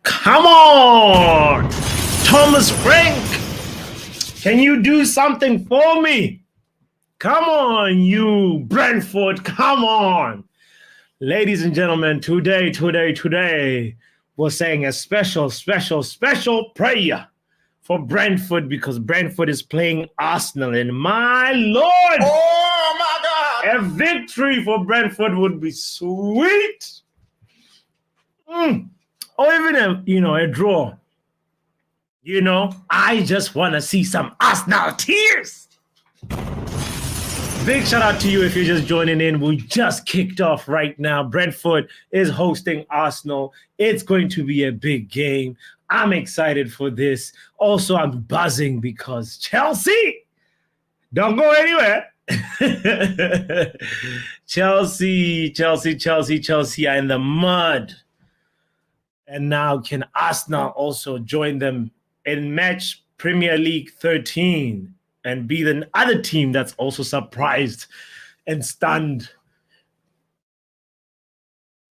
Come on! Thomas Frank! Can you do something for me? Come on, you Brentford, come on! Ladies and gentlemen, today, we're saying a special prayer for Brentford because Brentford is playing Arsenal. And my Lord! Oh my God! A victory for Brentford would be sweet. Or even a draw. I just want to see some Arsenal tears. Big shout out to you if you're just joining in. We just kicked off right now. Brentford is hosting Arsenal. It's going to be a big game. I'm excited for this. Also, I'm buzzing because Chelsea, don't go anywhere. Chelsea are in the mud. And now can Assna also join them in match Premier League 13 and be the other team that's also surprised and stunned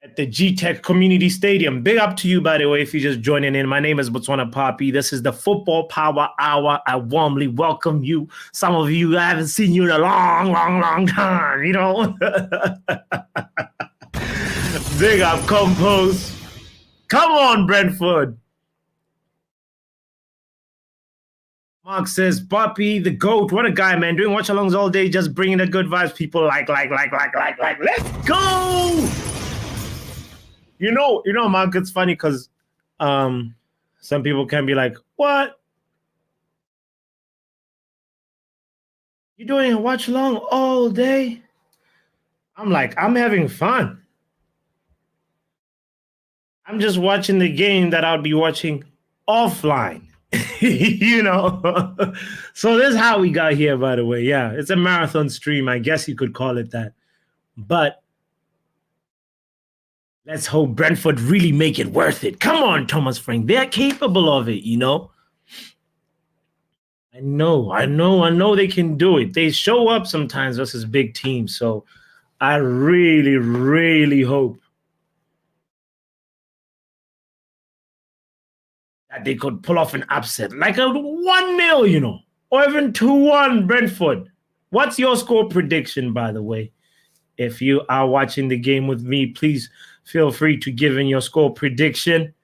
at the G-Tech Community Stadium. Big up to you, by the way, if you're just joining in. My name is botswanapapi. This is the Football Power Hour. I warmly welcome you. Some of you, I haven't seen you in a long time, Big up, Compose. Come on, Brentford. Mark says, Poppy, the GOAT. What a guy, man. Doing watch-alongs all day, just bringing the good vibes. People like. Let's go! Mark, it's funny because some people can be like, what? You doing a watch-along all day? I'm like, I'm having fun. I'm just watching the game that I'll be watching offline, So this is how we got here, by the way. Yeah, it's a marathon stream. I guess you could call it that. But let's hope Brentford really make it worth it. Come on, Thomas Frank. They're capable of it, I know they can do it. They show up sometimes versus big teams. So I really, really hope that they could pull off an upset, like a 1-0, or even 2-1 Brentford. What's your score prediction, by the way? If you are watching the game with me, please feel free to give in your score prediction.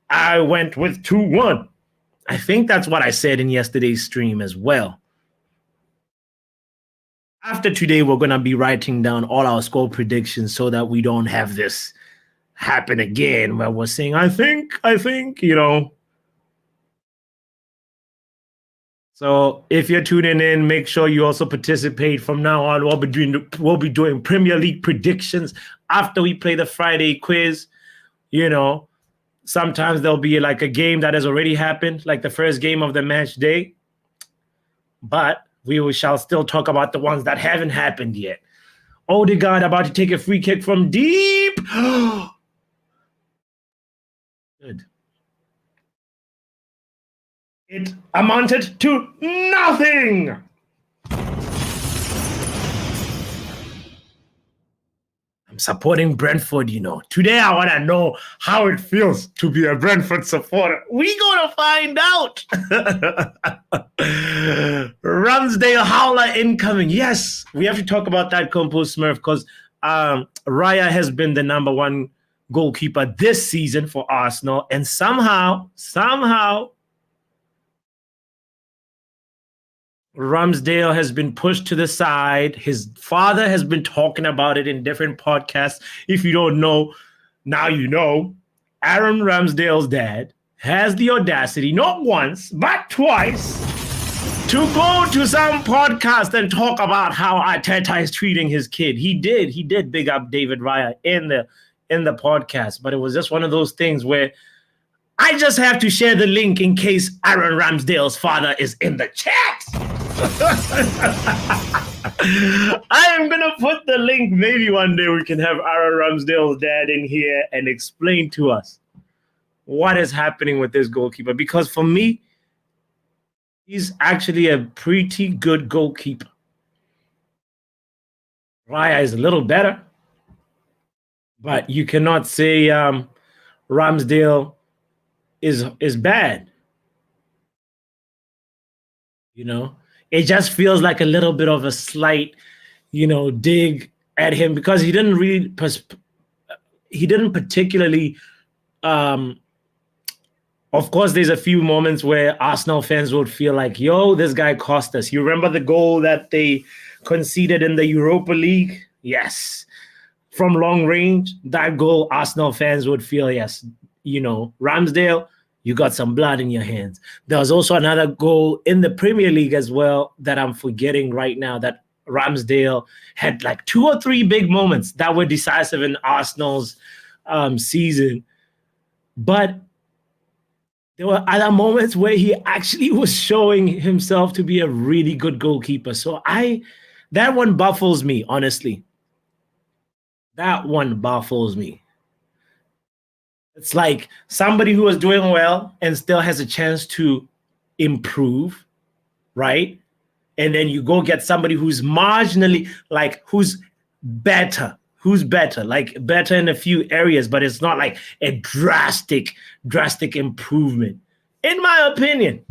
I went with 2-1. I think that's what I said in yesterday's stream as well. After today, we're going to be writing down all our score predictions so that we don't have this happen again where we're saying, I think, So if you're tuning in, make sure you also participate. From now on, we'll be doing Premier League predictions after we play the Friday quiz. Sometimes there'll be like a game that has already happened, like the first game of the match day. But we shall still talk about the ones that haven't happened yet. Odegaard about to take a free kick from deep. Good. It amounted to nothing. I'm supporting Brentford, Today I want to know how it feels to be a Brentford supporter. We're going to find out. Ramsdale howler incoming. Yes, we have to talk about that, Compose Smurf, because Raya has been the number one goalkeeper this season for Arsenal, and somehow Ramsdale has been pushed to the side. His father has been talking about it in different podcasts. If you don't know, now you know. Aaron Ramsdale's dad has the audacity, not once, but twice, to go to some podcast and talk about how Arteta is treating his kid. He did big up David Raya in the podcast, but it was just one of those things where I just have to share the link in case Aaron Ramsdale's father is in the chat. I am going to put the link. Maybe one day we can have Aaron Ramsdale's dad in here and explain to us what is happening with this goalkeeper. Because for me, he's actually a pretty good goalkeeper. Raya is a little better, but you cannot say Ramsdale is bad. You know, it just feels like a little bit of a slight, dig at him because he didn't particularly. Um, of course, there's a few moments where Arsenal fans would feel like, "Yo, this guy cost us." You remember the goal that they conceded in the Europa League? Yes, from long range, that goal, Arsenal fans would feel, yes, Ramsdale, you got some blood in your hands. There was also another goal in the Premier League as well that I'm forgetting right now that Ramsdale had like 2 or 3 big moments that were decisive in Arsenal's season. But there were other moments where he actually was showing himself to be a really good goalkeeper. So that one baffles me, honestly. That one baffles me. It's like somebody who is doing well and still has a chance to improve, right? And then you go get somebody who's marginally, like, who's better, like better in a few areas, but it's not like a drastic improvement. In my opinion,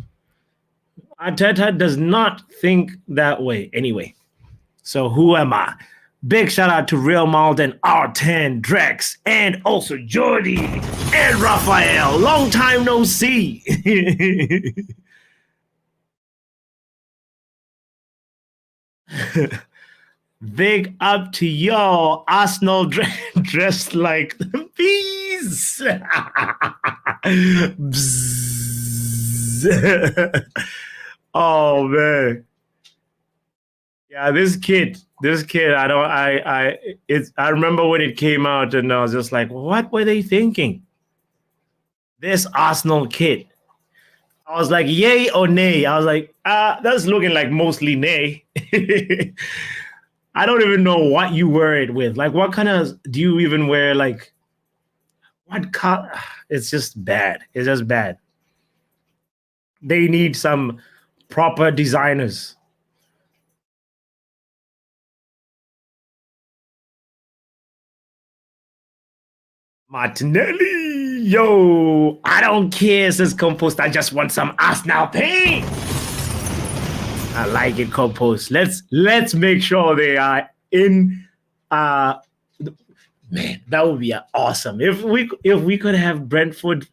Arteta does not think that way anyway. So who am I? Big shout out to Real Malden, R10, Drex, and also Jordy and Raphael. Long time no see. Big up to y'all. Arsenal dressed like the bees. Oh man. Yeah, this kid, I remember when it came out and I was just like, what were they thinking? This Arsenal kid. I was like, yay or nay? I was like, that's looking like mostly nay. I don't even know what you wear it with. Like, what kind of do you even wear? Like, what color? It's just bad. It's just bad. They need some proper designers. Martinelli, yo, I don't care, says Compost. I just want some Arsenal paint. I like it, Compost. Let's make sure they are in. Man, that would be awesome if we could have Brentford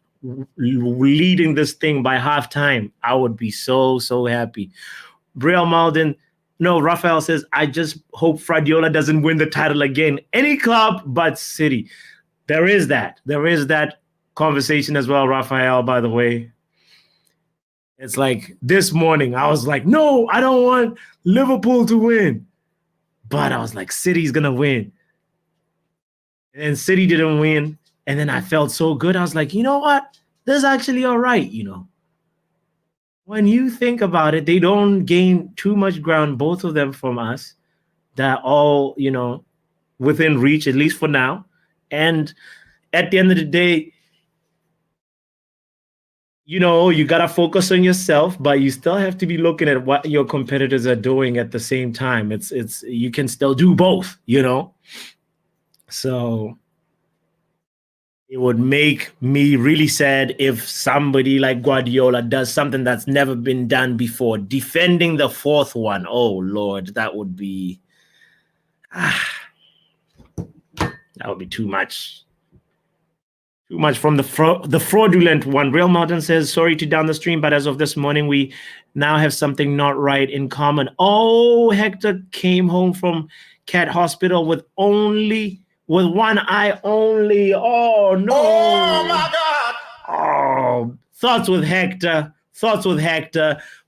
leading this thing by halftime. I would be so happy. Real Malden. No, Raphael says, I just hope Fradiola doesn't win the title again. Any club but City. There is that. There is that conversation as well, Raphael, by the way. It's like this morning, I was like, no, I don't want Liverpool to win. But I was like, City's going to win. And City didn't win. And then I felt so good. I was like, you know what? This is actually all right, When you think about it, they don't gain too much ground, both of them from us. They're all, within reach, at least for now. And at the end of the day, you got to focus on yourself, but you still have to be looking at what your competitors are doing at the same time. You can still do both, So it would make me really sad if somebody like Guardiola does something that's never been done before, defending the fourth one. Oh, Lord, that would be too much. Too much from the fraudulent one. Real Mountain says, sorry to down the stream, but as of this morning, we now have something not right in common. Oh, Hector came home from Cat Hospital with one eye only. Oh, no. Oh, my God. Oh, thoughts with Hector.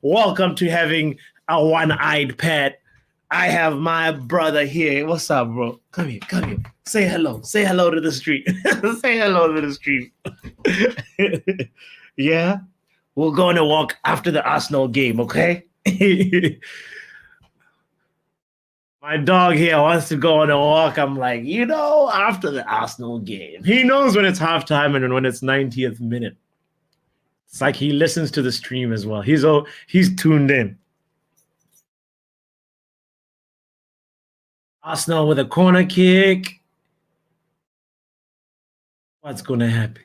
Welcome to having a one-eyed pet. I have my brother here. What's up, bro? Come here. Say hello. Say hello to the street. Say hello to the street. Yeah? We're going to walk after the Arsenal game, okay? My dog here wants to go on a walk. I'm like, after the Arsenal game. He knows when it's halftime and when it's 90th minute. It's like he listens to the stream as well. He's tuned in. Arsenal with a corner kick. What's going to happen?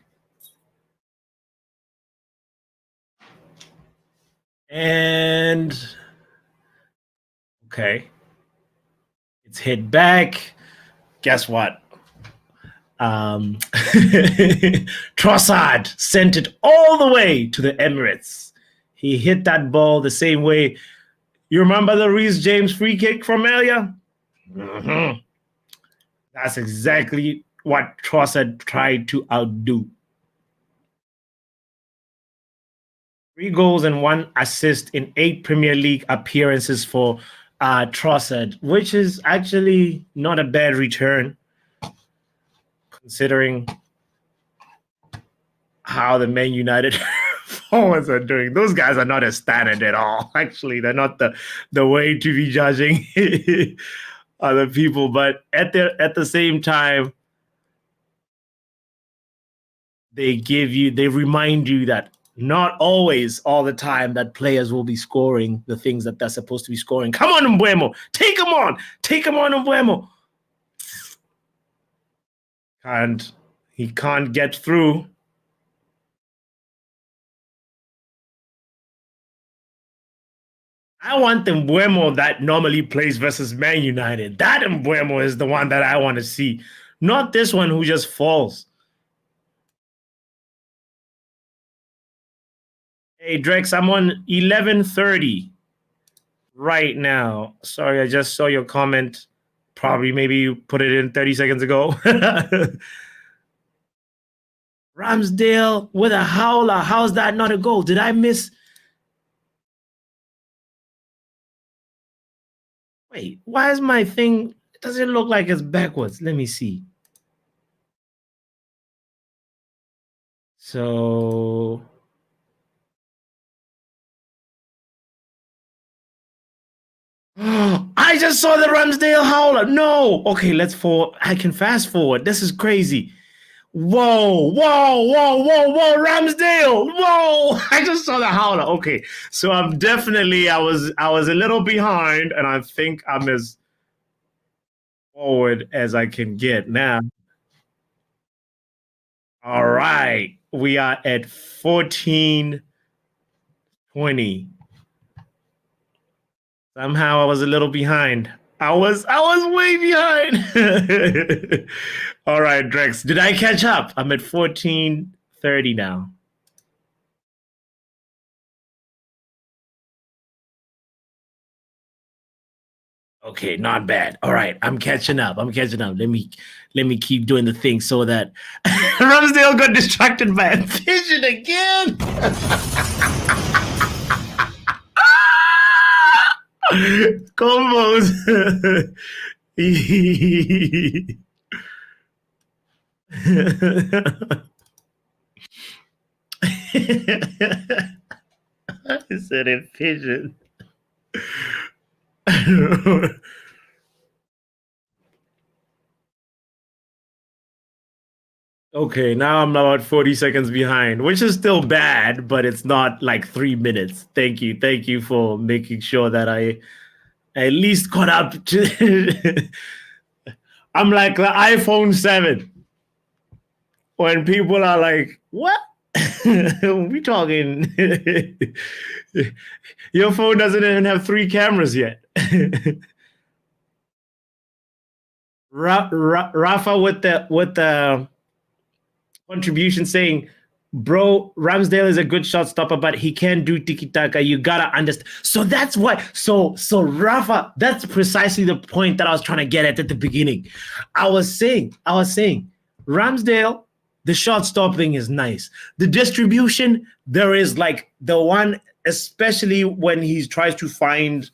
And okay, it's hit back. Guess what? Trossard sent it all the way to the Emirates. He hit that ball the same way. You remember the Reece James free kick from earlier? Mm-hmm. That's exactly what Trossard tried to outdo. 3 goals and 1 assist in 8 Premier League appearances for Trossard, which is actually not a bad return considering how the Man United forwards are doing. Those guys are not a standard at all. Actually, they're not the way to be judging other people. But at the same time, they remind you that not always all the time that players will be scoring the things that they're supposed to be scoring. Come on, Mbeumo. Take him on, Mbeumo. He can't get through. I want the Mbeumo that normally plays versus Man United. That Mbeumo is the one that I want to see, not this one who just falls. Hey, Drex, I'm on 11:30 right now. Sorry, I just saw your comment. Probably maybe you put it in 30 seconds ago. Ramsdale with a howler. How's that not a goal? Did I miss? Wait, why is my thing? Does it look like it's backwards? Let me see. So I just saw the Ramsdale howler. No. Okay, I can fast forward. This is crazy. Whoa, Ramsdale. Whoa. I just saw the howler. Okay. So I'm definitely I was a little behind, and I think I'm as forward as I can get now. All right. We are at 14:20. Somehow I was a little behind. I was way behind. All right, Drex. Did I catch up? I'm at 14:30 now. Okay, not bad. All right, I'm catching up. Let me keep doing the thing so that Ramsdale got distracted by a pigeon again. Combos. I said a pigeon. Okay, now I'm about 40 seconds behind, which is still bad, but it's not like 3 minutes. Thank you. Thank you for making sure that I at least caught up to. I'm like the iPhone 7. When people are like, what? We talking. Your phone doesn't even have 3 cameras yet. Rafa with the contribution saying, bro, Ramsdale is a good shot stopper, but he can't do tiki-taka. You gotta understand. So that's what. So Rafa, that's precisely the point that I was trying to get at the beginning. I was saying, Ramsdale, the shot stopping is nice. The distribution, there is like the one, especially when he tries to find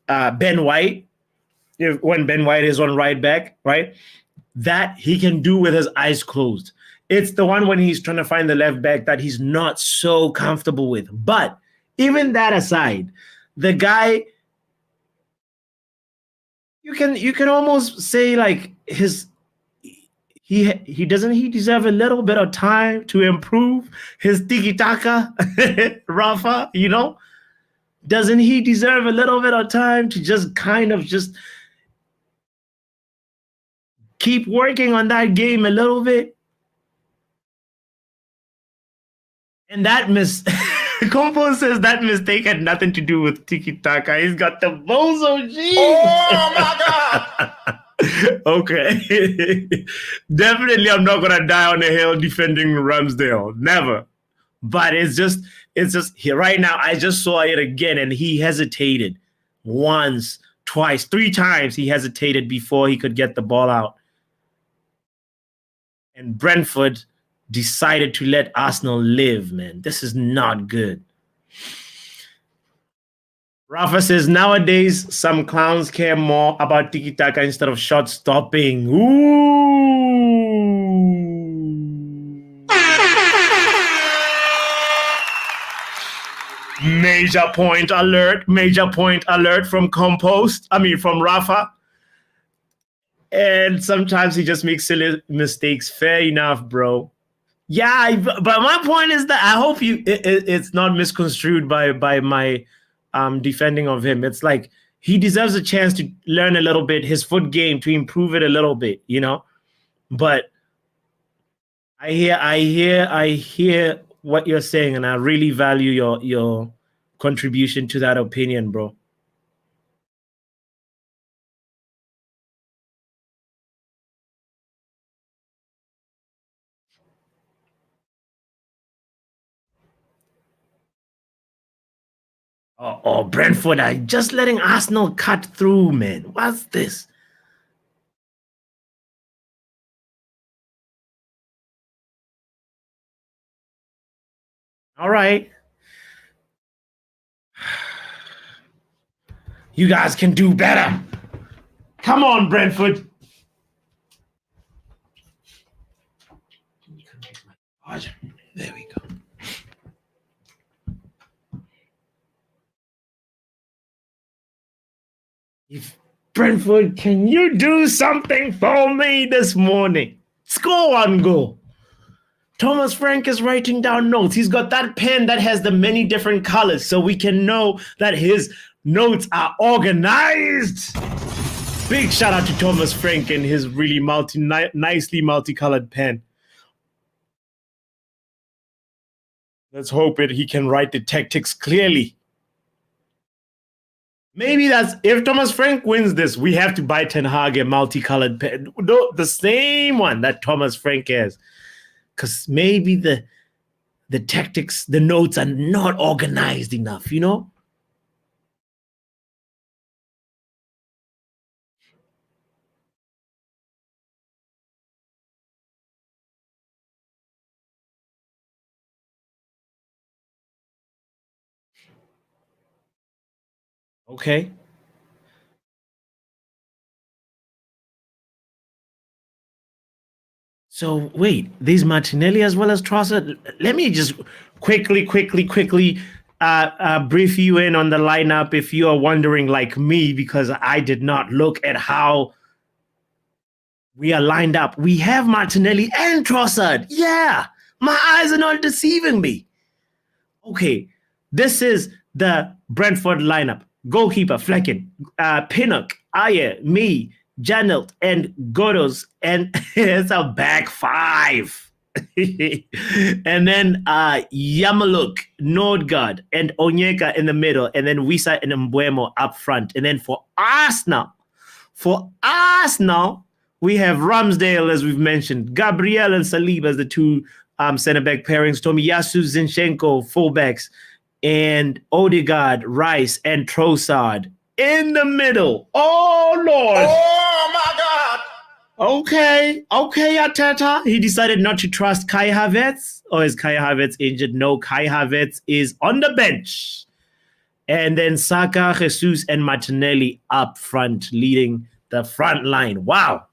Ben White, when Ben White is on right back, right? That he can do with his eyes closed. It's the one when he's trying to find the left back that he's not so comfortable with. But even that aside, the guy, you can almost say like he doesn't he deserve a little bit of time to improve his tiki-taka, Rafa, Doesn't he deserve a little bit of time to just kind of just keep working on that game a little bit? And that Compo says that mistake had nothing to do with Tiki Taka. He's got the bozo genes. Oh my God. Okay. Definitely, I'm not gonna die on the hill defending Ramsdale. Never. But it's just here right now. I just saw it again, and he hesitated once, twice, three times. He hesitated before he could get the ball out. And Brentford decided to let Arsenal live, man. This is not good. Rafa says, nowadays, some clowns care more about tiki-taka instead of shot stopping. Ooh. Major point alert from from Rafa. And sometimes he just makes silly mistakes. Fair enough, bro. Yeah, but my point is that I hope it's not misconstrued by my defending of him. It's like he deserves a chance to learn a little bit, his foot game, to improve it a little bit, you know. But I hear what you're saying, and I really value your contribution to that opinion, bro. Oh, Brentford are just letting Arsenal cut through, man. What's this? All right. You guys can do better. Come on, Brentford. There we go. If Brentford, can you do something for me this morning? Score one goal. Thomas Frank is writing down notes. He's got that pen that has the many different colors, so we can know that his notes are organized. Big shout out to Thomas Frank and his really nicely multicolored pen. Let's hope he can write the tactics clearly. Maybe that's, if Thomas Frank wins this, we have to buy Ten Hag a multicolored pen, the same one that Thomas Frank has, because maybe the tactics, the notes are not organized enough, you know. Okay. So wait, there's Martinelli as well as Trossard. Let me just quickly brief you in on the lineup if you are wondering like me, because I did not look at how we are lined up. We have Martinelli and Trossard. Yeah, my eyes are not deceiving me. Okay, this is the Brentford lineup. Goalkeeper, Flecken, Pinnock, Ayer, me, Janelt, and Godos. And it's a back five. And then Yamaluk, Nordgaard, and Onyeka in the middle. And then Wisa and Mbuemo up front. And then for Arsenal, we have Ramsdale, as we've mentioned, Gabriel and Saliba as the two center-back pairings, Tomiyasu, Zinchenko, fullbacks, and Odegaard, Rice, and Trossard in the middle. Oh, Lord. Oh, my God. Okay, Arteta. He decided not to trust Kai Havertz. Or is Kai Havertz injured? No, Kai Havertz is on the bench. And then Saka, Jesus, and Martinelli up front, leading the front line. Wow.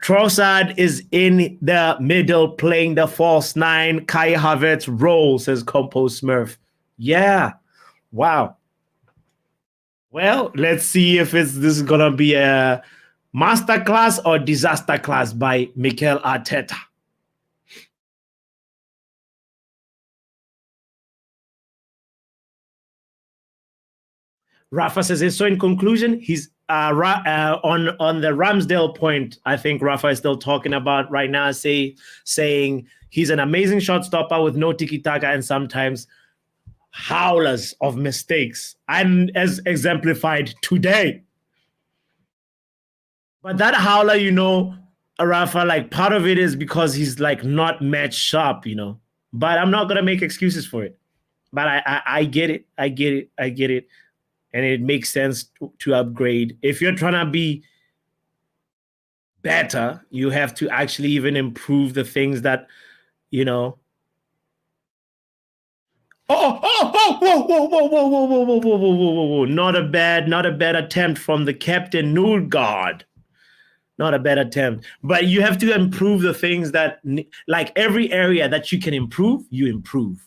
Trossard is in the middle playing the false nine. Kai Havertz role, says Compost Smurf. Yeah. Wow. Well, let's see if this is going to be a masterclass or disaster class by Mikel Arteta. Rafa says, so in conclusion, he's on the Ramsdale point, I think Rafa is still talking about right now, saying he's an amazing shot stopper with no tiki-taka and sometimes howlers of mistakes, and as exemplified today. But that howler, Rafa, like part of it is because he's like not match sharp, But I'm not gonna make excuses for it. But I get it. I get it. I get it. And it makes sense to upgrade. If you're trying to be better, you have to actually even improve the things that, whoa. Not a bad attempt from the captain, Nordgaard. Not a bad attempt. But you have to improve the things that, like every area that you can improve, you improve,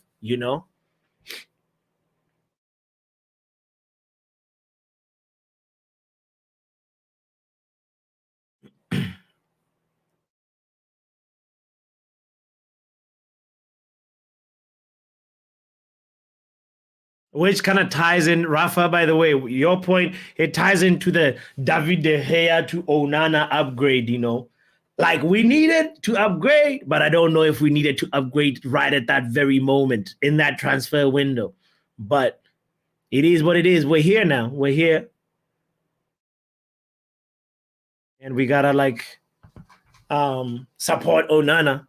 Which kind of ties in, Rafa, by the way, your point, it ties into the David De Gea to Onana upgrade, Like we needed to upgrade, but I don't know if we needed to upgrade right at that very moment in that transfer window. But it is what it is. We're here now. We're here. And we gotta support Onana.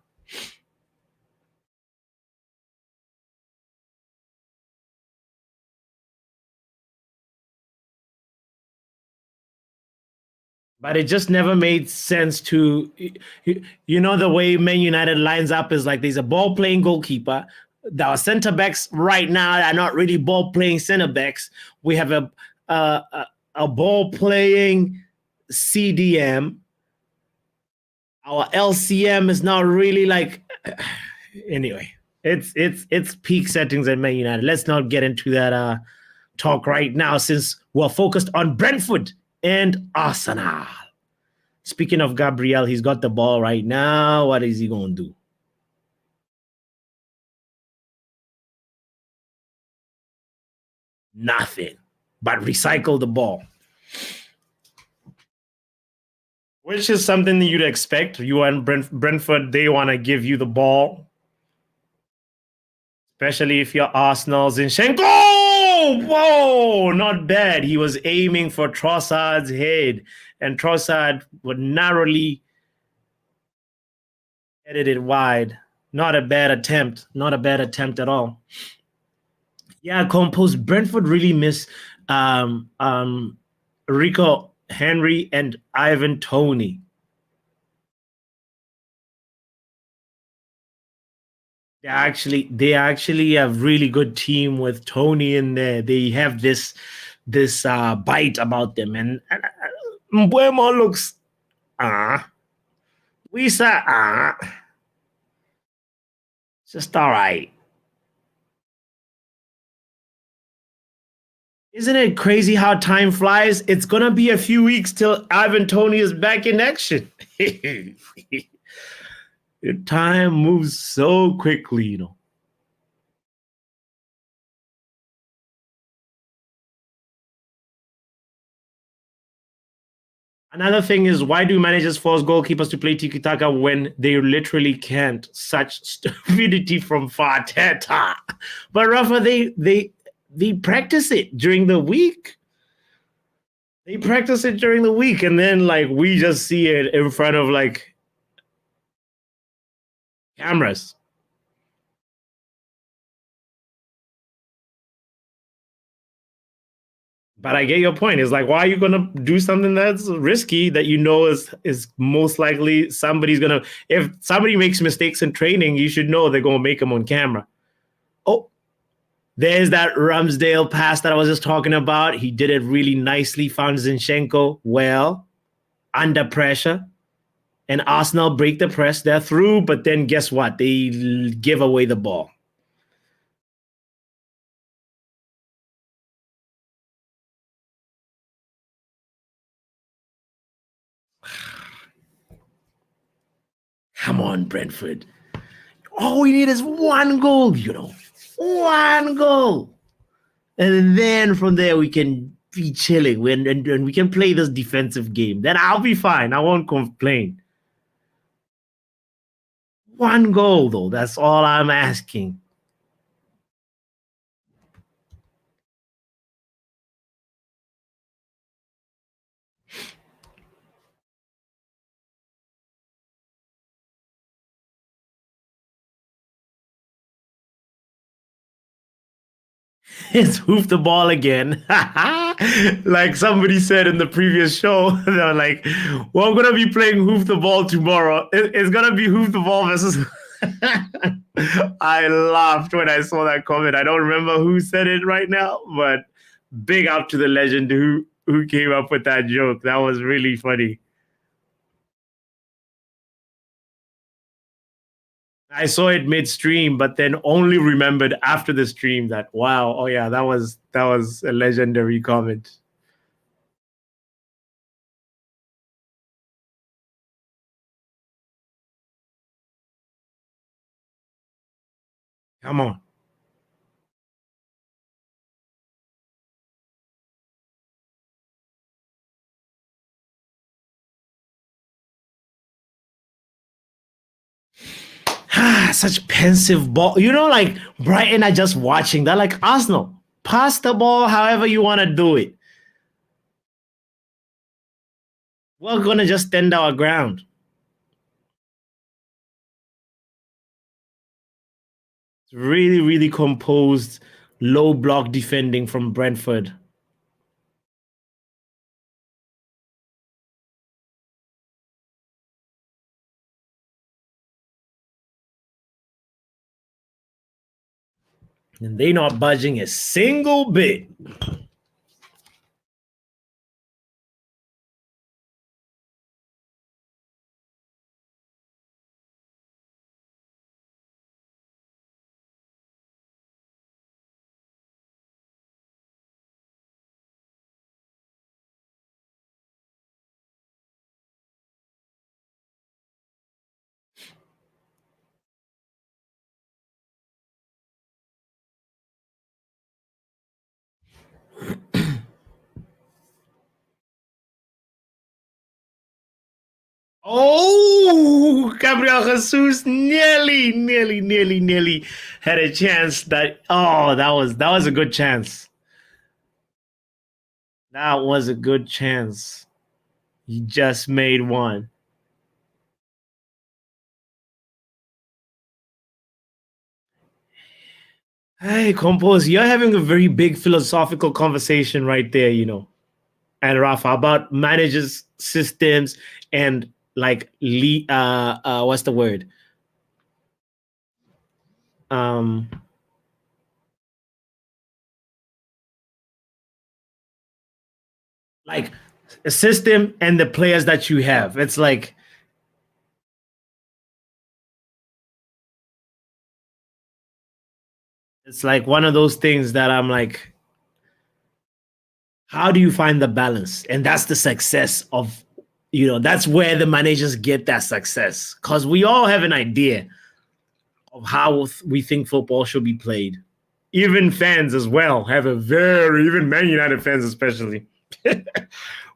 But it just never made sense to, the way Man United lines up is like there's a ball playing goalkeeper. Our center backs right now are not really ball playing center backs. We have a ball playing CDM. Our LCM is not really anyway. It's peak settings at Man United. Let's not get into that talk right now since we're focused on Brentford and Arsenal. Speaking of Gabriel, he's got the ball right now. What is he going to do? Nothing, but recycle the ball. Which is something that you'd expect. You and Brentford, they want to give you the ball. Especially if you're Arsenal. Zinchenko! Whoa, not bad. He was aiming for Trossard's head, and Trossard would narrowly headed it wide. Not a bad attempt. Not a bad attempt at all. Yeah, composed. Brentford really miss Rico Henry and Ivan Toney. They actually have really good team with Toney in there. They have this bite about them, and Mbuemo looks Wisa just all right. Isn't it crazy how time flies? It's gonna be a few weeks till Ivan Toney is back in action. Time moves so quickly, Another thing is, why do managers force goalkeepers to play tiki-taka when they literally can't? Such stupidity from Arteta. But Rafa, they practice it during the week. They practice it during the week, and then we just see it in front of cameras. But I get your point. It's like, why are you gonna do something that's risky that is most likely somebody's gonna? If somebody makes mistakes in training, you should know they're gonna make them on camera. Oh, there's that Ramsdale pass that I was just talking about. He did it really nicely. Found Zinchenko well under pressure, and Arsenal break the press. They're through, but then guess what? They give away the ball. Come on, Brentford. All we need is one goal, one goal. And then from there we can be chilling when we can play this defensive game. Then I'll be fine. I won't complain. One goal, though. That's all I'm asking. It's hoof the ball again. Like somebody said in the previous show, they're like, well, I'm going to be playing hoof the ball tomorrow. It's going to be hoof the ball versus. I laughed when I saw that comment. I don't remember who said it right now, but big up to the legend who came up with that joke. That was really funny. I saw it midstream, but then only remembered after the stream that wow, oh yeah, that was a legendary comment. Come on. Such pensive ball. You know, like Brighton are just watching. They're like, Arsenal, pass the ball however you want to do it. We're going to just stand our ground. It's really, really composed, low block defending from Brentford. And they're not budging a single bit. Oh, Gabriel Jesus nearly had a chance that was a good chance. That was a good chance. He just made one. Hey, Compose, you're having a very big philosophical conversation right there, and Rafa about managers, systems, and like what's the word? Like a system and the players that you have. It's like one of those things that I'm like, how do you find the balance? And that's the success of, that's where the managers get that success. Because we all have an idea of how we think football should be played. Even fans as well have even Man United fans especially.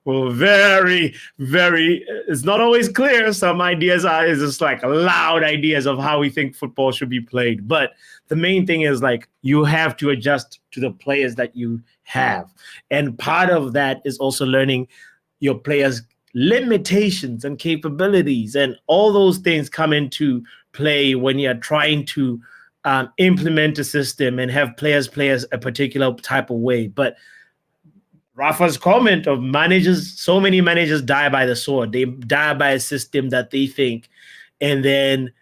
Well, very, very, it's not always clear. Some ideas are just like loud ideas of how we think football should be played. But the main thing is like you have to adjust to the players that you have. And part of that is also learning your players' limitations and capabilities. And all those things come into play when you're trying to implement a system and have players play a particular type of way. But Rafa's comment of managers, so many managers die by the sword. They die by a system that they think, and then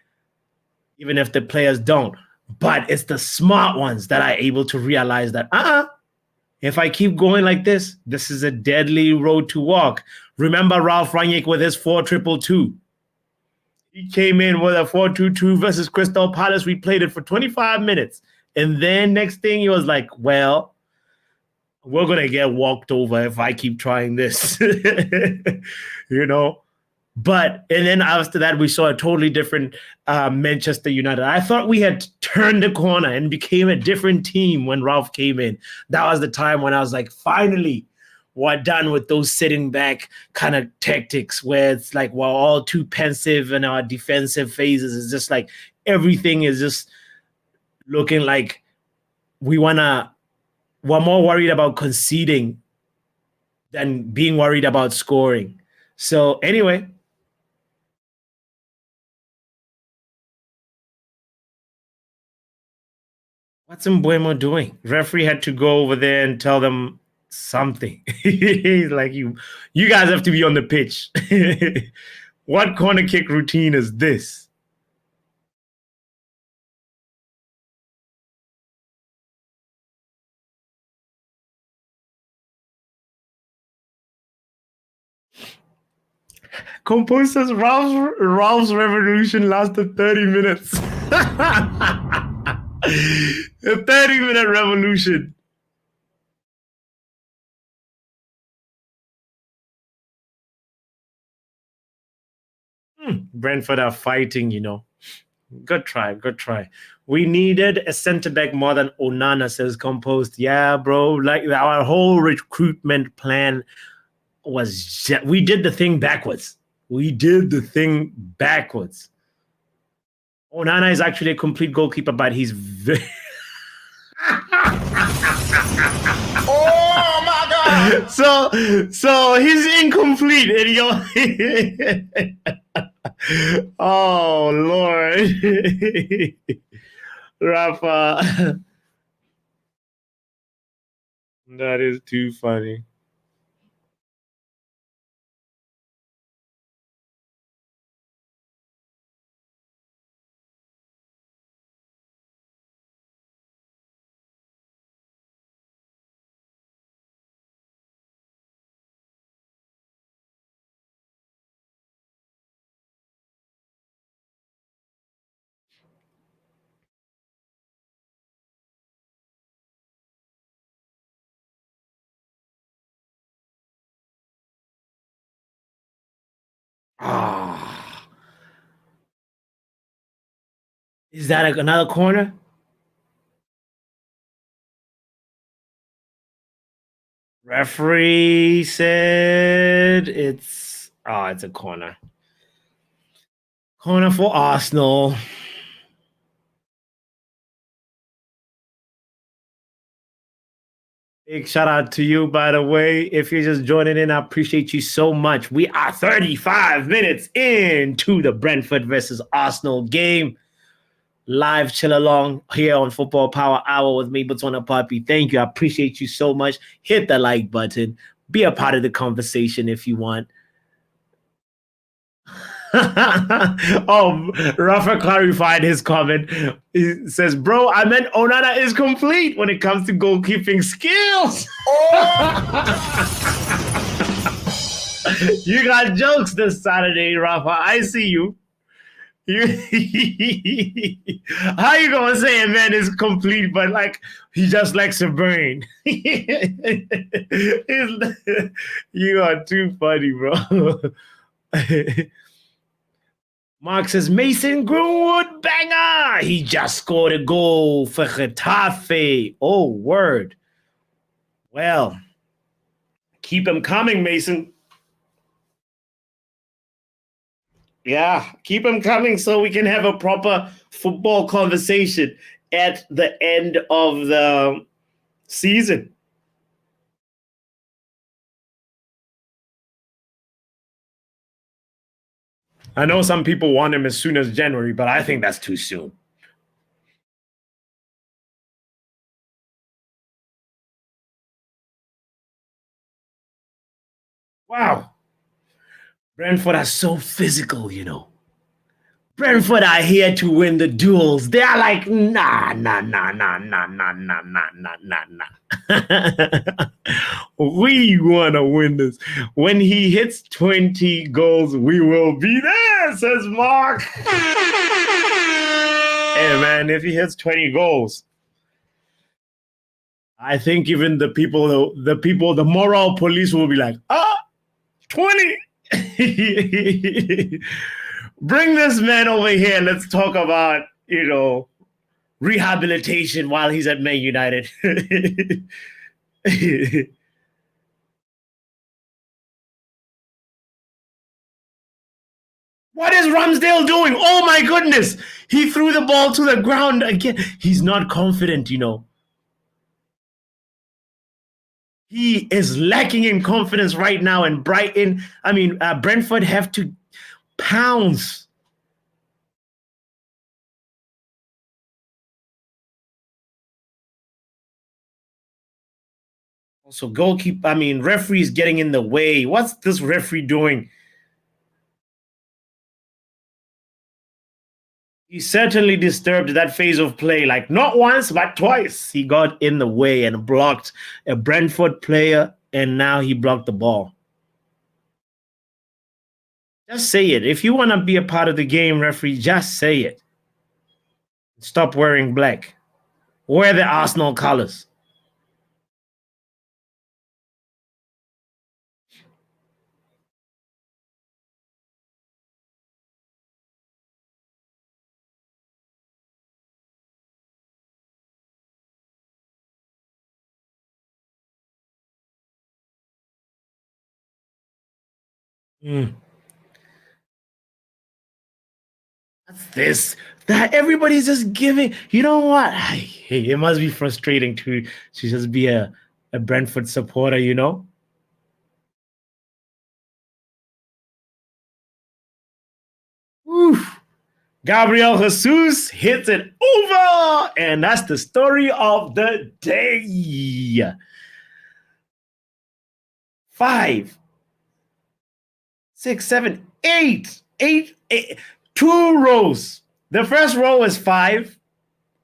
even if the players don't. But it's the smart ones that are able to realize that, if I keep going like this, this is a deadly road to walk. Remember Ralph Rangnick with his 4-2-2. He came in with a 4-2-2 versus Crystal Palace. We played it for 25 minutes. And then next thing he was like, well, we're going to get walked over if I keep trying this, But, and then after that, we saw a totally different Manchester United. I thought we had turned the corner and became a different team when Ralph came in. That was the time when I was like, finally, we're done with those sitting back kind of tactics where it's like we're all too pensive in our defensive phases. It's just like everything is just looking like we're more worried about conceding than being worried about scoring. So anyway, what's Mbuemo doing? Referee had to go over there and tell them something. He's like, you guys have to be on the pitch. What corner kick routine is this? Compose says Ralph's revolution lasted 30 minutes. A 30-minute revolution. Brentford are fighting, Good try. We needed a centre-back more than Onana, says Compost. Yeah, bro. Like our whole recruitment plan was we did the thing backwards. Onana is actually a complete goalkeeper, but he's very... Oh my God! So he's incomplete, Oh Lord, Rafa, that is too funny. Is that another corner? Referee said it's a corner. Corner for Arsenal. Big shout out to you, by the way. If you're just joining in, I appreciate you so much. We are 35 minutes into the Brentford versus Arsenal game. Live chill along here on Football Power Hour with me, botswanapapi. Thank you. I appreciate you so much. Hit the like button. Be a part of the conversation if you want. Rafa clarified his comment. He says, bro, I meant Onana is complete when it comes to goalkeeping skills. You got jokes this Saturday, Rafa. I see you. How you gonna say a man is complete, but like he just likes a brain? You are too funny, bro. Mark says Mason Greenwood banger. He just scored a goal for Getafe. Oh, word. Well, keep him coming, Mason. Yeah, keep him coming so we can have a proper football conversation at the end of the season. I know some people want him as soon as January, but I think that's too soon. Wow. Brentford are so physical, Brentford are here to win the duels. They are like, nah. We want to win this. When he hits 20 goals, we will be there, says Mark. Hey, man, if he hits 20 goals, I think even the moral police will be like, 20. Bring this man over here. Let's talk about, rehabilitation while he's at Man United. What is Ramsdale doing? Oh my goodness. He threw the ball to the ground again. He's not confident, you know. He is lacking in confidence right now, and Brentford have to pounce. Also, referee's getting in the way. What's this referee doing? He certainly disturbed that phase of play, like not once, but twice. He got in the way and blocked a Brentford player, and now he blocked the ball. Just say it. If you want to be a part of the game, referee, just say it. Stop wearing black. Wear the Arsenal colors. That's this. That everybody's just giving. You know what? Hey, it must be frustrating to just be a Brentford supporter, you know? Oof. Gabriel Jesus hits it over, and that's the story of the day. 5, 6, 7, 8. 2 rows. The first row is 5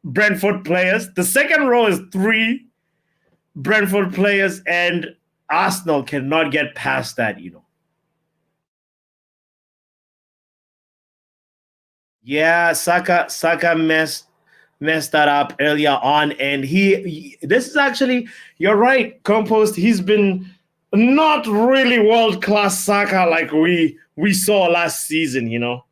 Brentford players. The second row is 3 Brentford players, and Arsenal cannot get past that, you know. Yeah, Saka messed that up earlier on, and this is actually, you're right, Compost. He's been not really world class Saka like we saw last season, you know.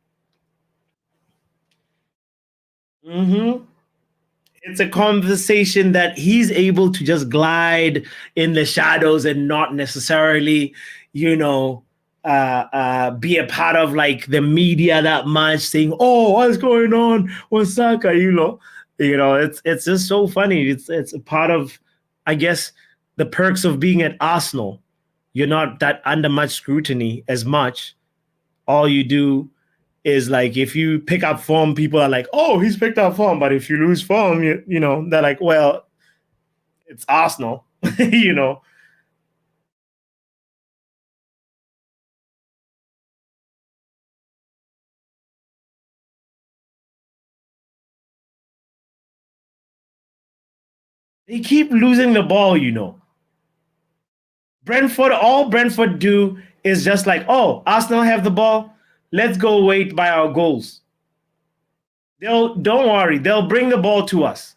It's a conversation that he's able to just glide in the shadows and not necessarily, you know, be a part of like the media that much, saying, "Oh, what's going on with Saka?" It's just so funny. It's a part of, I guess, the perks of being at Arsenal. You're not that under much scrutiny as much. All you do is like, if you pick up form, people are like, "Oh, he's picked up form." But if you lose form, you know, they're like, "Well, it's Arsenal," you know. They keep losing the ball, you know. All Brentford do is just like, "Oh, Arsenal have the ball. Let's go wait by our goals." Don't worry, they'll bring the ball to us.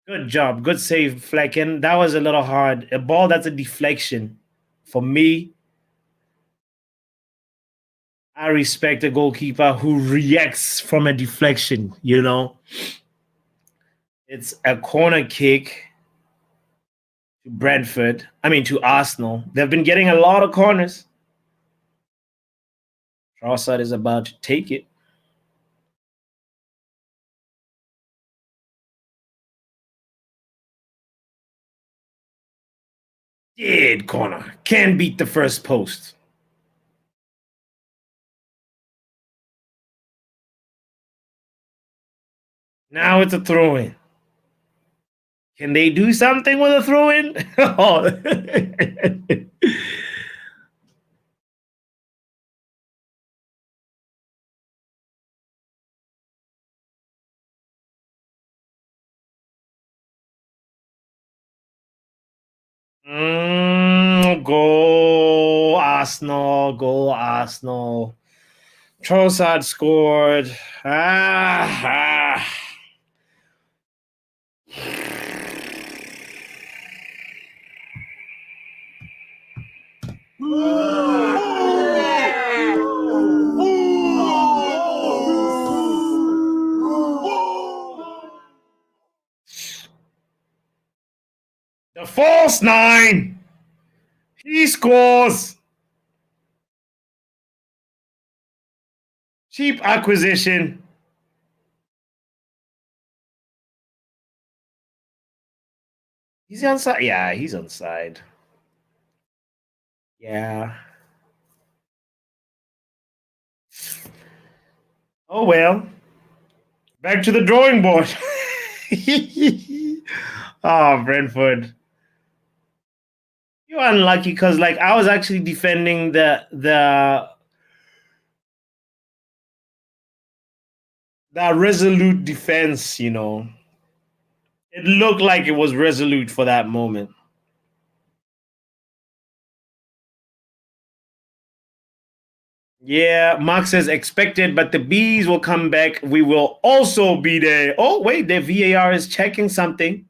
Good job. Good save, Flecken. That was a little hard. A ball that's a deflection. For me, I respect a goalkeeper who reacts from a deflection, you know. It's a corner kick to to Arsenal. They've been getting a lot of corners. Trossard is about to take it. Dead corner. Can beat the first post. Now it's a throw-in. Can they do something with a throw-in? Oh. Go Arsenal. Go Arsenal. Trossard scored. The false 9. He scores. Cheap acquisition. He's onside. Yeah, he's onside. Yeah. Oh well. Back to the drawing board. Oh, Brentford. You're unlucky because like I was actually defending the resolute defense, you know. It looked like it was resolute for that moment. Yeah, Mark says expected, but the bees will come back. We will also be there. Oh, wait, the VAR is checking something.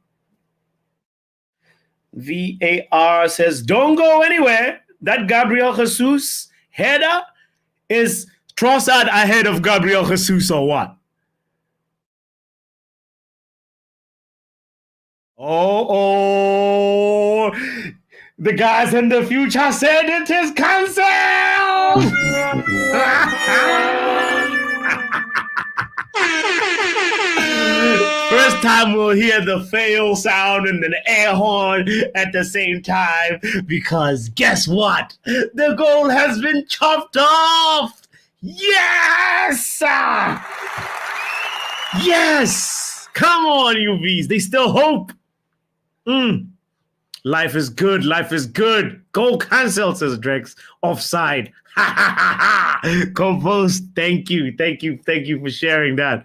VAR says, don't go anywhere. That Gabriel Jesus header is Trossard ahead of Gabriel Jesus or what? Oh, the guys in the future said it is cancelled. First time we'll hear the fail sound and the air horn at the same time because guess what? The goal has been chopped off. Yes! Yes! Come on, UVs. They still hope. Life is good. Life is good. Goal cancelled, says Drex. Offside. Compost. Thank you. Thank you. Thank you for sharing that.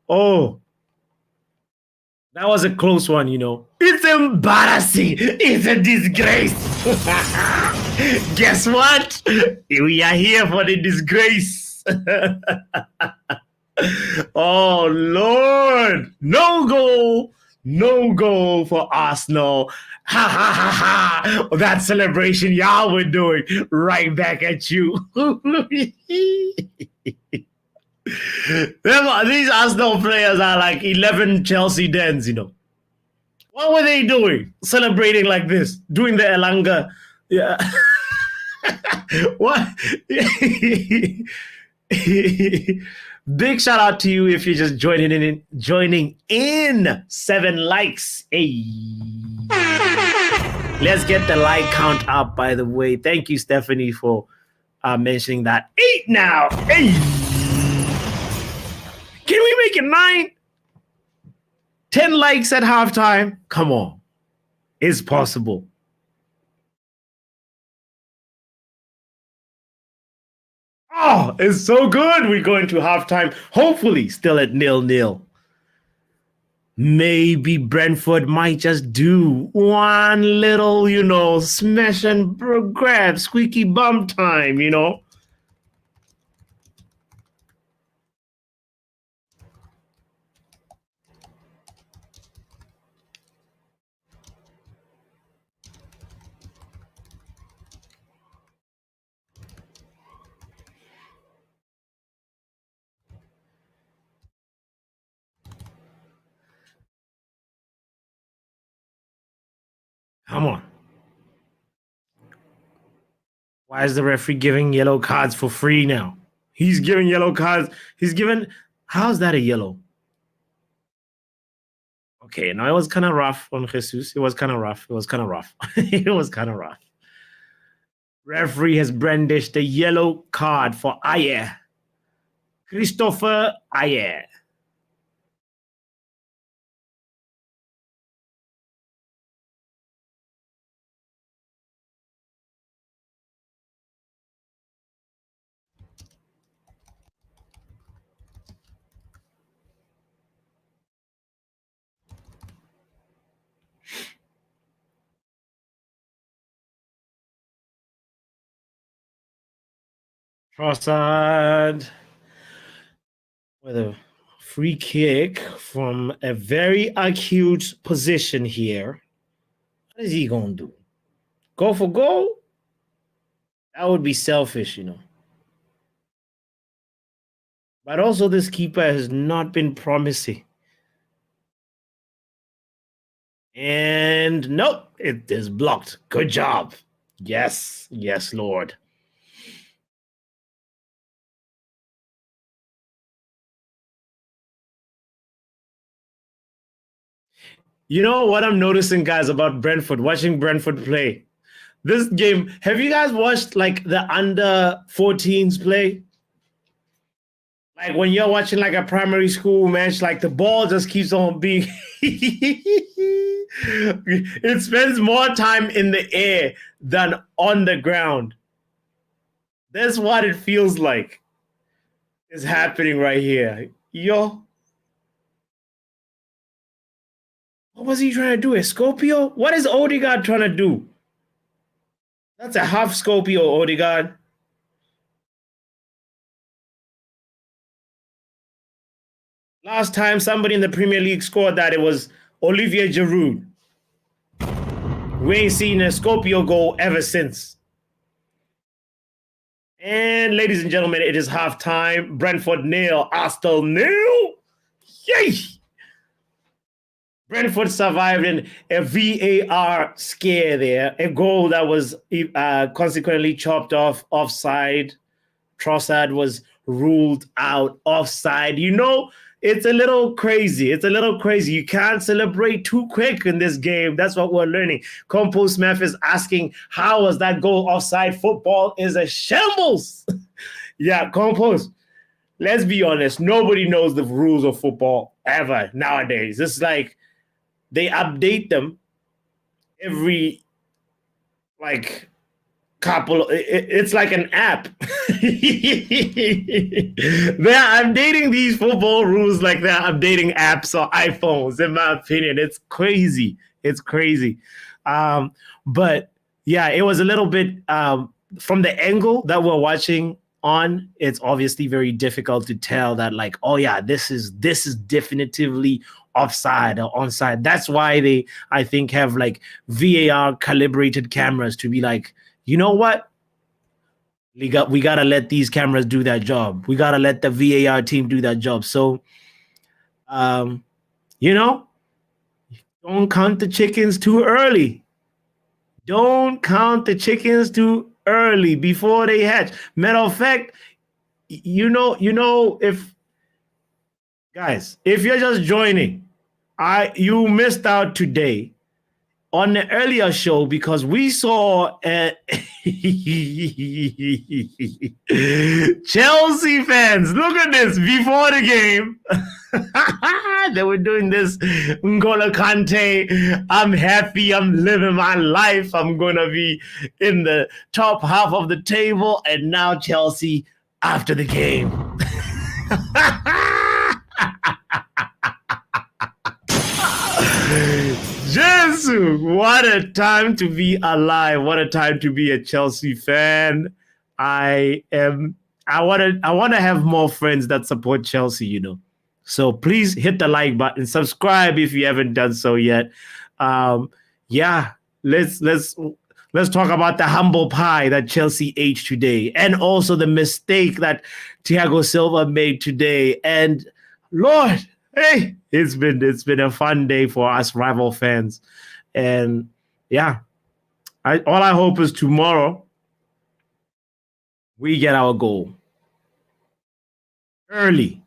Oh, that was a close one, you know. It's embarrassing. It's a disgrace. Guess what? We are here for the disgrace. Oh, Lord. No goal. No goal for Arsenal. Ha ha ha ha. That celebration y'all were doing right back at you. These Arsenal players are like 11 Chelsea dens, you know. What were they doing? Celebrating like this, doing the Elanga. Yeah. What? Big shout out to you if you're just joining in. 7 likes. Hey. Let's get the like count up, by the way. Thank you, Stephanie, for mentioning that. 8 now. Hey. Can we make it 9? 10 likes at halftime? Come on. It's possible. Oh, it's so good. We're going to halftime. Hopefully still at 0-0. Maybe Brentford might just do one little, you know, smash and grab, squeaky bum time, you know. Come on. Why is the referee giving yellow cards for free now? He's giving yellow cards. How's that a yellow? Okay, now it was kind of rough on Jesus. It was kind of rough. It was kind of rough. Referee has brandished a yellow card for Ayer. Christopher Ayer. Trossard with a free kick from a very acute position here. What is he going to do? Go for goal? That would be selfish, you know. But also this keeper has not been promising. And nope, it is blocked. Good job. Yes, yes, Lord. You know what I'm noticing, guys, about Brentford, watching Brentford play? This game, have you guys watched like the under 14s play? Like when you're watching like a primary school match, like the ball just keeps on being. It spends more time in the air than on the ground. That's what it feels like is happening right here. Yo, what was he trying to do? A Scorpio? What is Odegaard trying to do? That's a half Scorpio, Odegaard. Last time somebody in the Premier League scored that, it was Olivier Giroud. We ain't seen a Scorpio goal ever since. And ladies and gentlemen, it is halftime. Brentford nil, Aston nil. Yay! Brentford survived in a VAR scare there, a goal that was consequently chopped off offside. Trossard was ruled out offside. You know, it's a little crazy. It's a little crazy. You can't celebrate too quick in this game. That's what we're learning. Compo Smith is asking, how was that goal offside? Football is a shambles. Yeah, Compos, let's be honest. Nobody knows the rules of football ever nowadays. It's like they update them every like couple. It's like an app. They're updating these football rules like they're updating apps or iPhones. In my opinion, it's crazy. It's crazy. But yeah, it was a little bit from the angle that we're watching on. It's obviously very difficult to tell that, like, oh yeah, this is definitively offside or onside. That's why they, I think, have like VAR calibrated cameras to be like, you know what? We got to let these cameras do that job. We got to let the VAR team do that job. So, you know, don't count the chickens too early. Don't count the chickens too early before they hatch. Matter of fact, you know, if guys, if you're just joining, you missed out today on the earlier show because we saw Chelsea fans. Look at this before the game. They were doing this. N'Golo Kante, I'm happy. I'm living my life. I'm going to be in the top half of the table. And now Chelsea after the game. Jesus, what a time to be alive. What a time to be a Chelsea fan. I want to have more friends that support Chelsea, you know. So please hit the like button, subscribe if you haven't done so yet. Yeah, let's talk about the humble pie that Chelsea ate today, and also the mistake that Thiago Silva made today. And Lord, hey, it's been a fun day for us rival fans. And yeah, all I hope is tomorrow we get our goal early.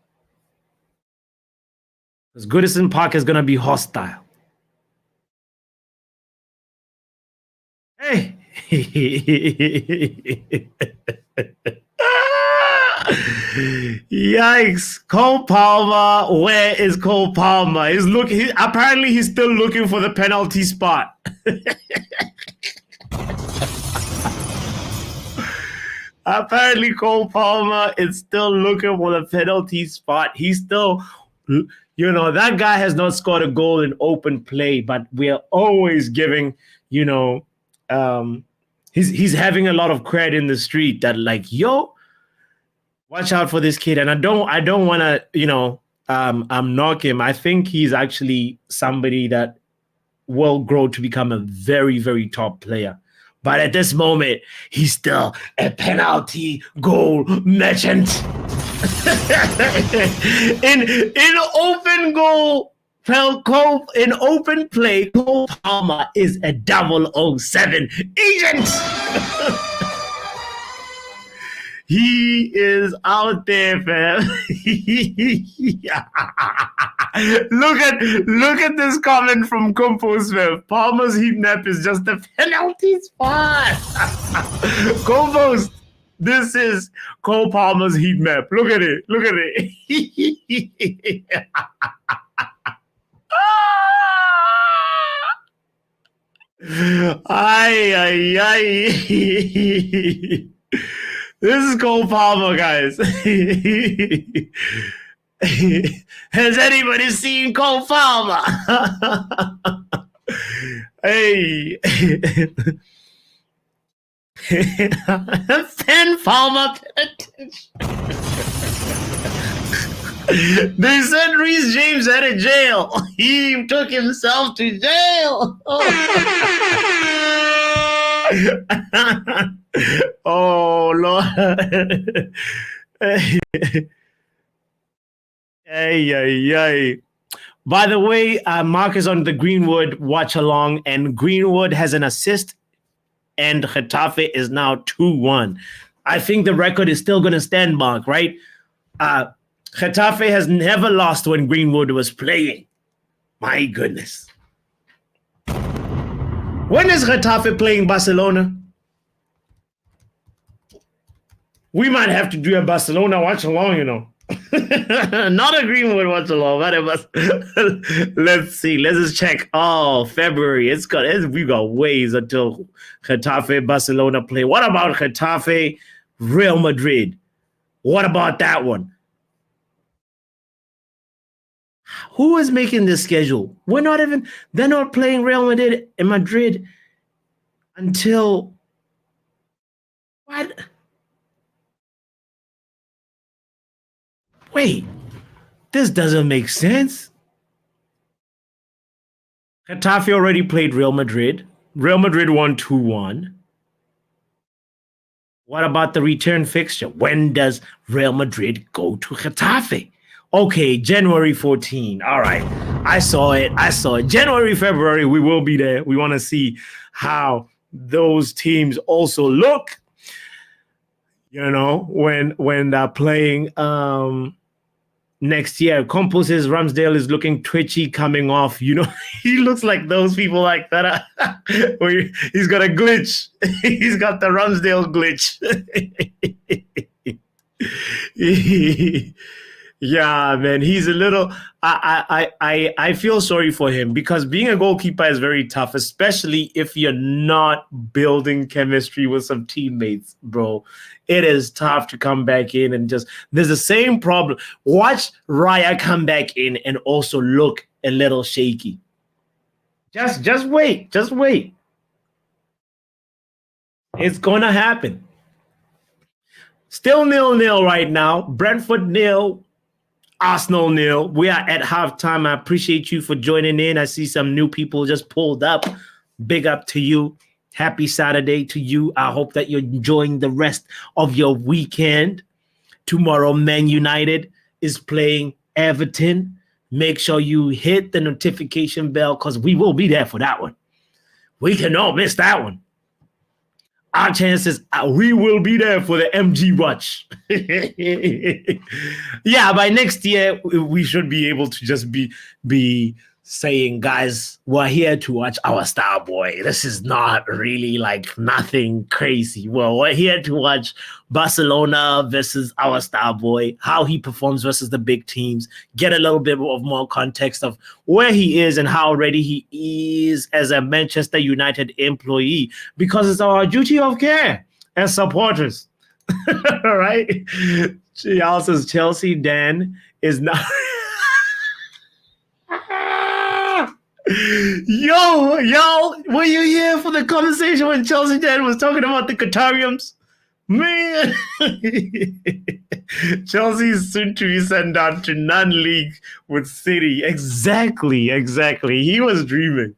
Because Goodison Park is going to be hostile. Hey. Yikes. Cole Palmer. Where is Cole Palmer? Apparently he's still looking for the penalty spot. Apparently Cole Palmer is still looking for the penalty spot. He's still, you know, that guy has not scored a goal in open play, but we're always giving, you know, he's having a lot of credit in the street that, like, yo, watch out for this kid. And I don't want to, you know, knock him. I think he's actually somebody that will grow to become a very, very top player. But at this moment, he's still a penalty goal merchant. in open goal Well, Cole, in open play, Cole Palmer is a 007 agent. He is out there, fam. Look at this comment from Compos, fam. Palmer's heat nap is just a penalty spot. Compos, this is Cole Palmer's heat map. Look at it. Look at it. Ay. This is Cole Palmer, guys. Has anybody seen Cole Palmer? Hey. Pen Palmer, pay attention. They said Reece James out of jail. He took himself to jail. Oh, Lord. Hey. By the way, Mark is on the Greenwood watch along, and Greenwood has an assist, and Getafe is now 2-1. I think the record is still going to stand, Mark, right? Getafe has never lost when Greenwood was playing. My goodness. When is Getafe playing Barcelona? We might have to do a Barcelona watch along, you know. Not a Greenwood watch along, but it was. Let's see. Let's just check. Oh, February. We got ways until Getafe Barcelona play. What about Getafe Real Madrid? What about that one? Who is making this schedule? They're not playing Real Madrid in Madrid until what? Wait, this doesn't make sense. Getafe already played Real Madrid. Real Madrid won 2-1. What about the return fixture? When does Real Madrid go to Getafe? Okay, January 14. All right. I saw it. January, February, we will be there. We want to see how those teams also look, you know, when they're playing next year. Compos says Ramsdale is looking twitchy coming off. You know, he looks like those people like that. He's got a glitch. He's got the Ramsdale glitch. Yeah, man, he's a little. I feel sorry for him because being a goalkeeper is very tough, especially if you're not building chemistry with some teammates, bro. It is tough to come back in and just. There's the same problem. Watch Raya come back in and also look a little shaky. Just wait. It's gonna happen. Still 0-0 right now. Brentford 0. Arsenal 0. We are at halftime. I appreciate you for joining in. I see some new people just pulled up. Big up to you. Happy Saturday to you. I hope that you're enjoying the rest of your weekend. Tomorrow, Man United is playing Everton. Make sure you hit the notification bell because we will be there for that one. We cannot miss that one. Our chances, we will be there for the MG watch. Yeah, by next year, we should be able to just be saying, guys, we're here to watch our star boy. This is not really like nothing crazy. Well, we're here to watch Barcelona versus our star boy, how he performs versus the big teams, get a little bit of more context of where he is and how ready he is as a Manchester United employee, because it's our duty of care as supporters. All right? Y'all says Chelsea Dan is not... Yo, were you here for the conversation when Chelsea Dan was talking about the Qatarians? Man, Chelsea is soon to be sent down to non-league with City. Exactly. He was dreaming.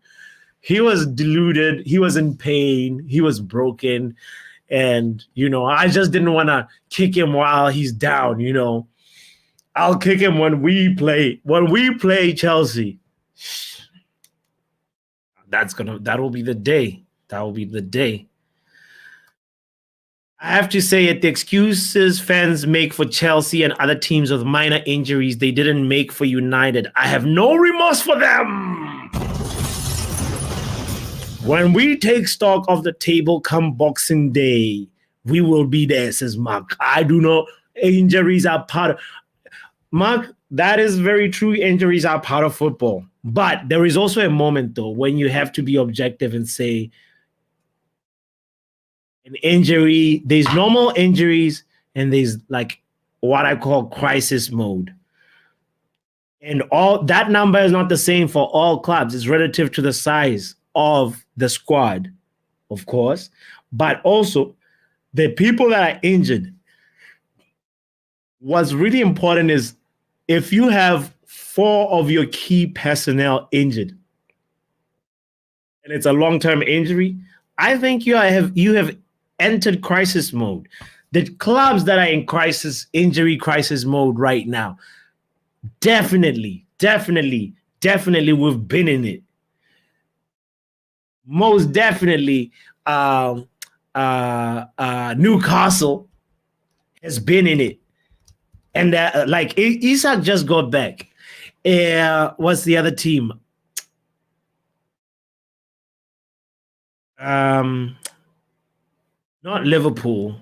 He was deluded. He was in pain. He was broken. And, you know, I just didn't want to kick him while he's down, you know. I'll kick him when we play Chelsea. That will be the day. That will be the day. I have to say it, the excuses fans make for Chelsea and other teams with minor injuries they didn't make for United. I have no remorse for them. When we take stock of the table come Boxing Day, we will be there, says Mark. I do know injuries are part of... Mark, that is very true. Injuries are part of football. But there is also a moment, though, when you have to be objective and say, an injury, there's normal injuries and there's like what I call crisis mode. And all that number is not the same for all clubs. It's relative to the size of the squad, of course, but also the people that are injured. What's really important is if you have 4 of your key personnel injured and it's a long-term injury, I think you have entered crisis mode. The clubs that are in injury crisis mode right now, definitely we've been in it. Most definitely, Newcastle has been in it. And like Isak just got back. What's the other team? Not Liverpool.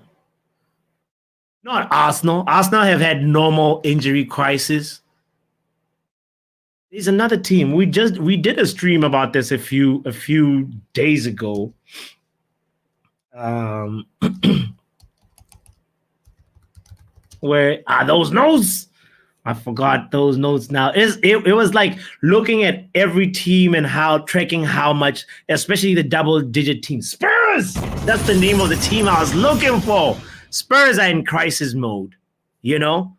Not Arsenal. Arsenal have had normal injury crisis. There's another team. We did a stream about this a few days ago. Where are those notes? I forgot those notes now. It was like looking at every team and tracking how much, especially the double-digit teams. Spurs! That's the name of the team I was looking for. Spurs are in crisis mode, you know?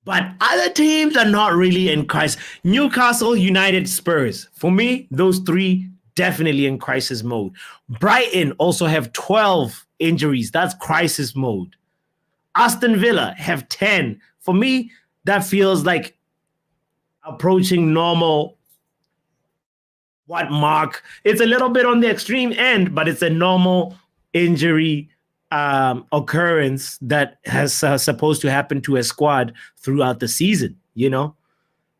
But other teams are not really in crisis. Newcastle, United, Spurs. For me, those 3 definitely in crisis mode. Brighton also have 12 injuries. That's crisis mode. Aston Villa have 10. For me, that feels like approaching normal. What mark? It's a little bit on the extreme end, but it's a normal injury occurrence that has supposed to happen to a squad throughout the season, you know?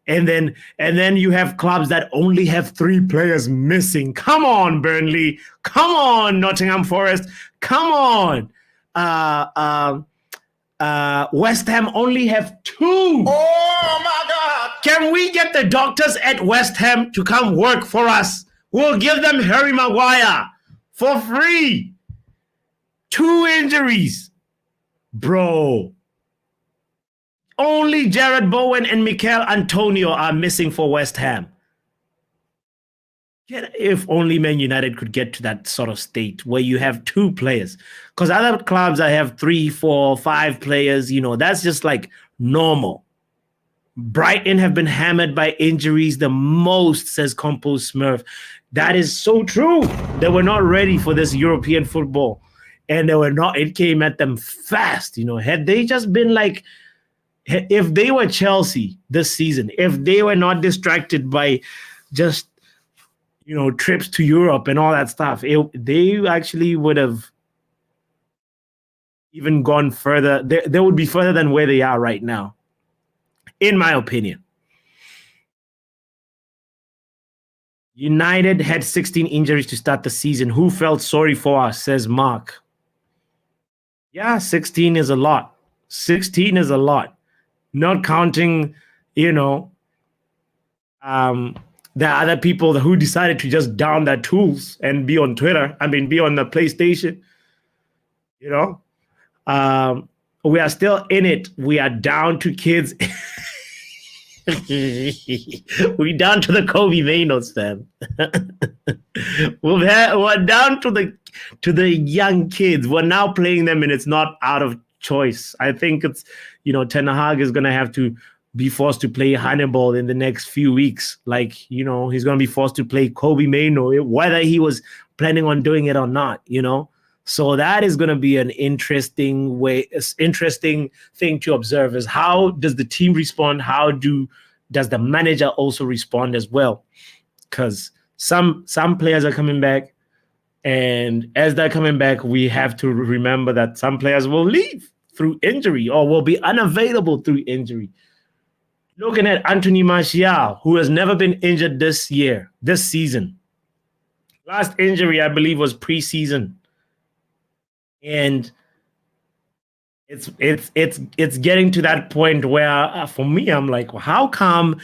And then you have clubs that only have 3 players missing. Come on, Burnley. Come on, Nottingham Forest. Come on. West Ham only have 2. Oh my God! Can we get the doctors at West Ham to come work for us? We'll give them Harry Maguire for free. 2 injuries. Bro. Only Jared Bowen and Mikel Antonio are missing for West Ham. If only Man United could get to that sort of state where you have 2 players. Because other clubs that have 3, 4, 5 players, you know, that's just like normal. Brighton have been hammered by injuries the most, says Compost Smurf. That is so true. They were not ready for this European football. And it came at them fast, you know. Had they just been like, if they were Chelsea this season, if they were not distracted by just, you know, trips to Europe and all that stuff, they actually would have even gone further. They would be further than where they are right now, in my opinion. United had 16 injuries to start the season. Who felt sorry for us, says Mark. Yeah, 16 is a lot. 16 is a lot. Not counting, you know, the other people who decided to just down their tools and be on Twitter. I mean, be on the PlayStation. You know, we are still in it. We are down to kids. We down to the Kobe Mainos, fam. We're down to the young kids. We're now playing them, and it's not out of choice. I think it's, you know, Ten Hag is gonna have to be forced to play Hannibal in the next few weeks. Like, you know, he's gonna be forced to play Kobe Mainoo, whether he was planning on doing it or not. You know. So that is going to be an interesting thing to observe is how does the team respond? How do does the manager also respond as well? Because some players are coming back, and as they're coming back, we have to remember that some players will leave through injury or will be unavailable through injury. Looking at Antony Martial, who has never been injured this season. Last injury, I believe, was preseason. And it's getting to that point where, for me, I'm like, well, how come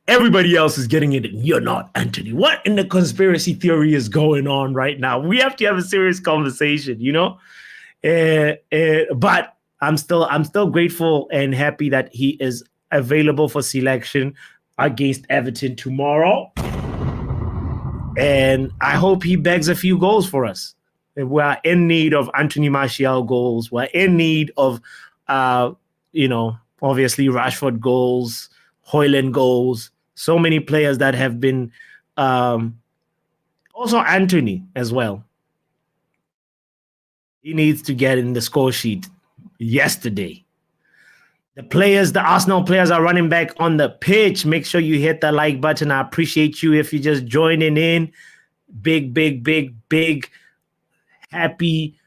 everybody else is getting it and you're not, Antony? What in the conspiracy theory is going on right now? We have to have a serious conversation, you know? But I'm still grateful and happy that he is available for selection against Everton tomorrow. And I hope he bags a few goals for us. We're in need of Antony Martial goals. We're in need of, obviously Rashford goals, Haaland goals. So many players that have been, also Antony as well. He needs to get in the score sheet yesterday. The Arsenal players are running back on the pitch. Make sure you hit the like button. I appreciate you if you're just joining in. Big, big, big, big, happy,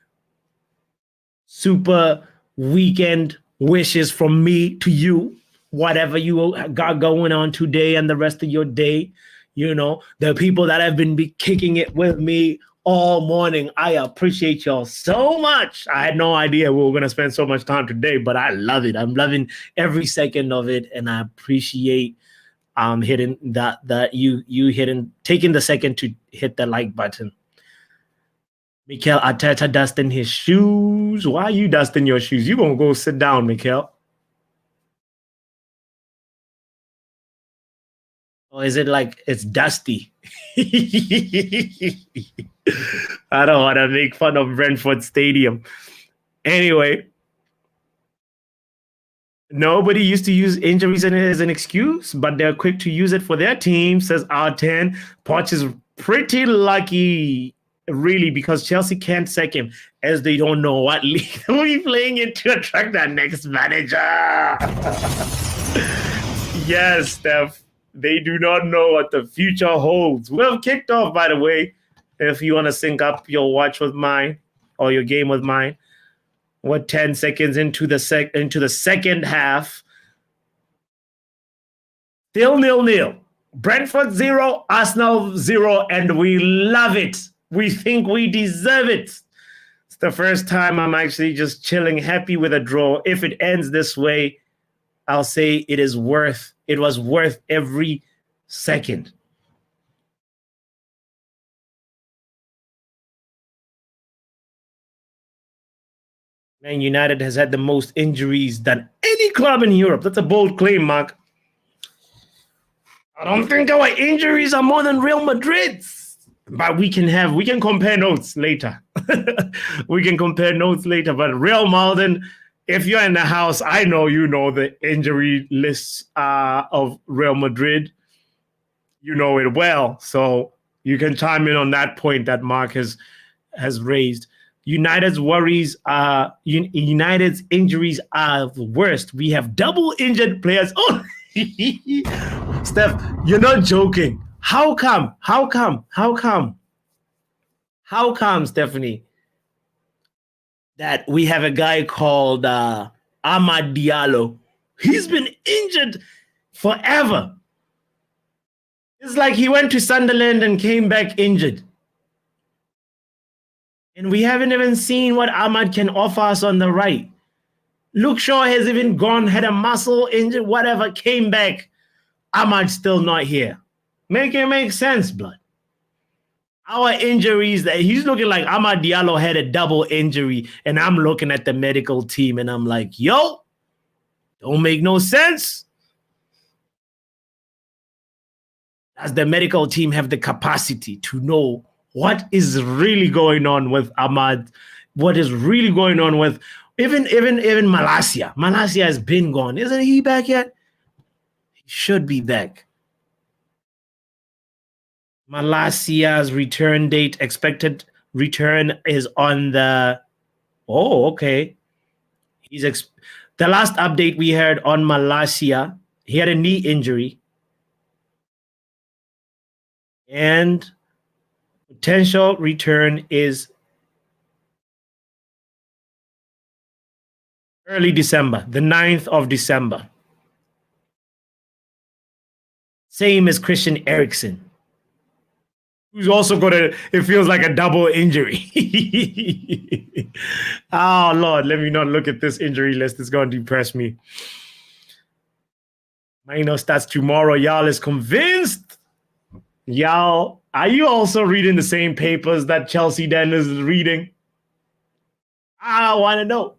super weekend wishes from me to you. Whatever you got going on today and the rest of your day. You know, the people that have been kicking it with me all morning, I appreciate y'all so much. I had no idea we were going to spend so much time today, but I love it. I'm loving every second of it, and I appreciate hitting taking the second to hit the like button. Mikel Arteta dusting his shoes. Why are you dusting your shoes? You gonna go sit down, Mikel? Or is it like it's dusty? I don't want to make fun of Brentford Stadium. Anyway, nobody used to use injuries as an excuse, but they're quick to use it for their team, says R10. Poch is pretty lucky, really, because Chelsea can't sack him, as they don't know what league they'll be playing in to attract that next manager. Yes, Steph. They do not know what the future holds. We've kicked off, by the way. If you want to sync up your watch with mine or your game with mine, we're 10 seconds into the second half. Still 0-0. Brentford 0, Arsenal 0, and we love it. We think we deserve it. It's the first time I'm actually just chilling, happy with a draw. If it ends this way, I'll say it was worth every second. Man United has had the most injuries than any club in Europe. That's a bold claim, Mark. I don't think our injuries are more than Real Madrid's. But we can compare notes later. We can compare notes later. But Real Malden, if you're in the house, I know you know the injury lists of Real Madrid. You know it well. So you can chime in on that point that Mark has raised. United's injuries are the worst. We have double injured players. Oh, Steph, you're not joking. How come, Stephanie, that we have a guy called Amad Diallo? He's been injured forever. It's like he went to Sunderland and came back injured. And we haven't even seen what Ahmad can offer us on the right. Luke Shaw has even gone, had a muscle injury, whatever, came back. Ahmad's still not here. Make it make sense, blood. Our injuries, that he's looking like Amad Diallo had a double injury, and I'm looking at the medical team, and I'm like, yo, don't make no sense. Does the medical team have the capacity to know what is really going on with Ahmad? What is really going on with even Malacia? Malacia has been gone. Isn't he back yet? He should be back. Malacia's return date, expected return is on the... Oh, okay. The last update we heard on Malacia He had a knee injury. And potential return is early December, the 9th of December. Same as Christian Eriksen, who's also got it feels like a double injury. Oh, Lord, let me not look at this injury list. It's going to depress me. Maino starts tomorrow. Y'all is convinced. Y'all, are you also reading the same papers that Chelsea Den is reading? I want to know.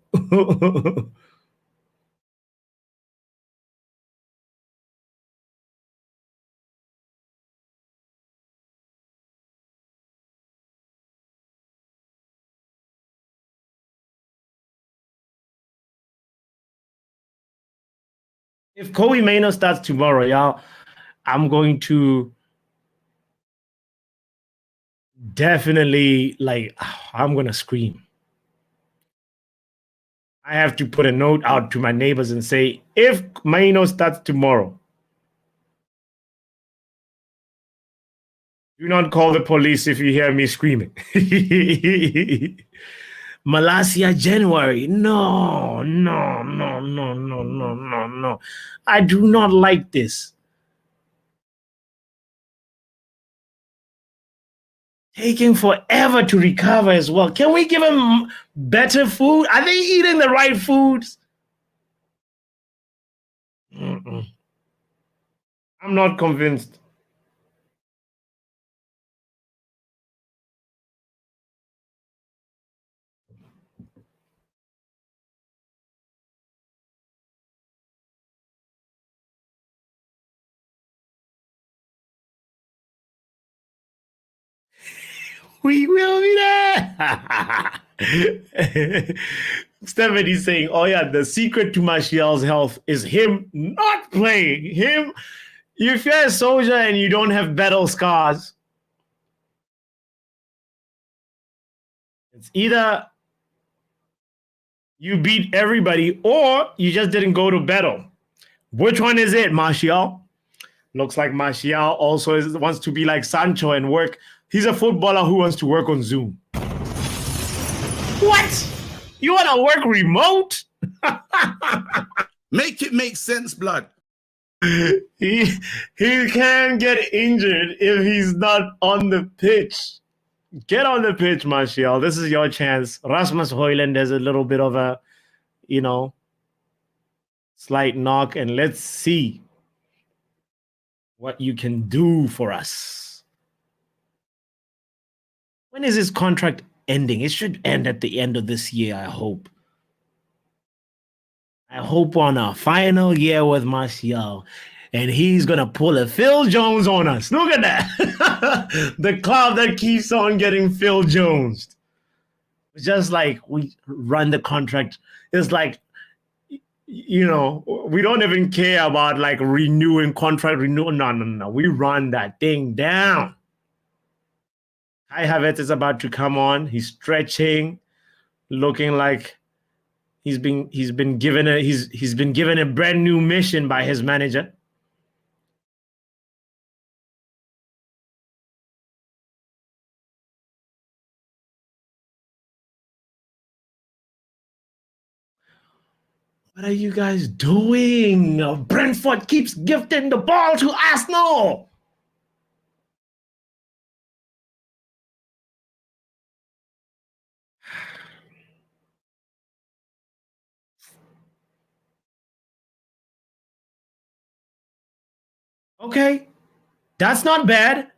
If Kobe Maino starts tomorrow, y'all, I'm going to definitely, like, I'm going to scream. I have to put a note out to my neighbors and say, if Maino starts tomorrow, do not call the police if you hear me screaming. Malasia January. No, no, no, no, no, no, no, no. I do not like this. Taking forever to recover as well. Can we give him better food? Are they eating the right foods? I'm not convinced. We will be there. Stephanie's saying, oh yeah, the secret to Martial's health is him not playing. Him, if you're a soldier and you don't have battle scars, it's either you beat everybody or you just didn't go to battle. Which one is it, Martial? Looks like Martial also wants to be like Sancho and work. He's a footballer who wants to work on Zoom. What? You want to work remote? Make it make sense, blood. He can get injured if he's not on the pitch. Get on the pitch, Martial. This is your chance. Rasmus Højlund has a little bit of a, slight knock, and let's see what you can do for us. When is his contract ending? It should end at the end of this year, I hope. I hope on a final year with Martial. And he's going to pull a Phil Jones on us. Look at that. The club that keeps on getting Phil Jones. Just like we run the contract. It's like, we don't even care about like renewing contract. No. We run that thing down. Kai Havertz is about to come on. He's stretching, looking like he's been given a brand new mission by his manager. What are you guys doing? Brentford keeps gifting the ball to Assna. Okay. That's not bad.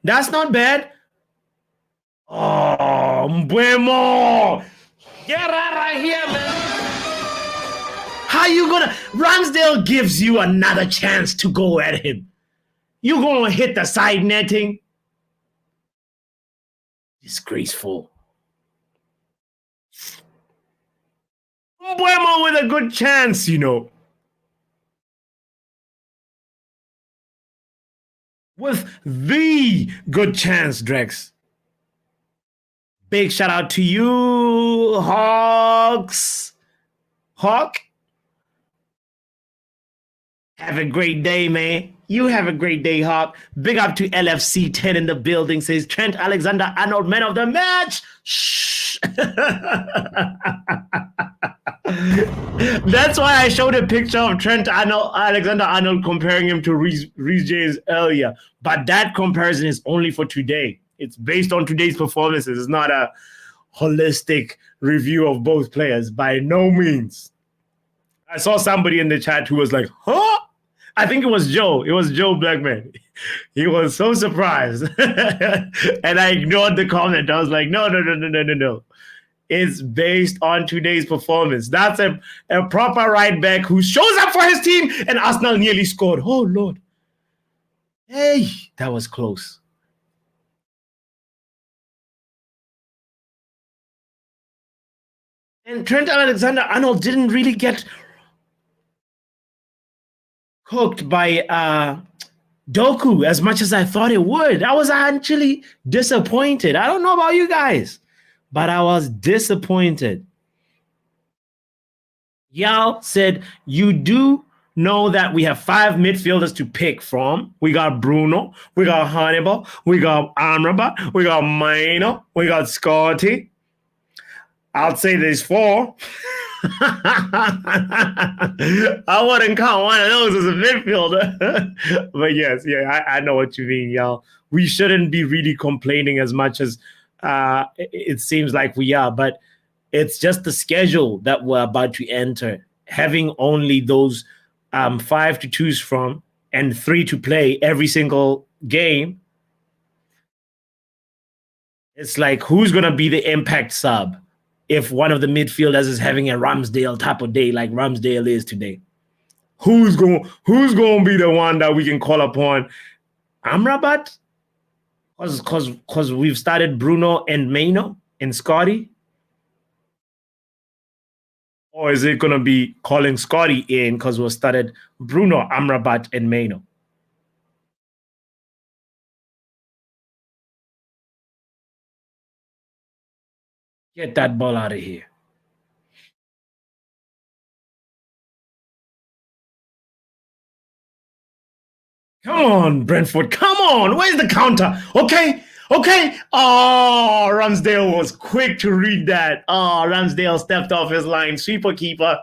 Oh, Mbuemo. Get out of here, man. How you gonna... Ramsdale gives you another chance to go at him. You gonna hit the side netting? Disgraceful. Mbuemo with a good chance, With the good chance, Drex. Big shout out to you, Hawk. Have a great day, man. You have a great day, Hawk. Big up to LFC 10 in the building, says Trent Alexander-Arnold, man of the match. Shh. That's why I showed a picture of Trent Alexander-Arnold comparing him to Reece James earlier. But that comparison is only for today. It's based on today's performances. It's not a holistic review of both players by no means. I saw somebody in the chat who was like, huh? I think it was Joe. It was Joe Blackman. He was so surprised. And I ignored the comment. I was like, no. It's based on today's performance. That's a proper right back who shows up for his team, and Arsenal nearly scored. Oh, Lord. Hey, that was close. And Trent Alexander-Arnold didn't really get cooked by Doku as much as I thought it would. I was actually disappointed. I don't know about you guys, but I was disappointed. Y'all said you do know that we have 5 midfielders to pick from. We got Bruno, we got Hannibal, we got Amrabat, we got Maino, we got Scotty. I'd say there's 4. I wouldn't count one of those as a midfielder. But yes, I know what you mean, y'all. We shouldn't be really complaining as much as it seems like we are, but it's just the schedule that we're about to enter. Having only those 5 to choose from and 3 to play every single game, it's like, who's going to be the impact sub if one of the midfielders is having a Ramsdale type of day like Ramsdale is today? Who's going to be the one that we can call upon? Amrabat? Because we've started Bruno and Maino and Scotty? Or is it going to be calling Scotty in because we started Bruno, Amrabat, and Maino? Get that ball out of here. Come on, Brentford. Come on. Where's the counter? Okay. Oh, Ramsdale was quick to read that. Oh, Ramsdale stepped off his line. Sweeper keeper.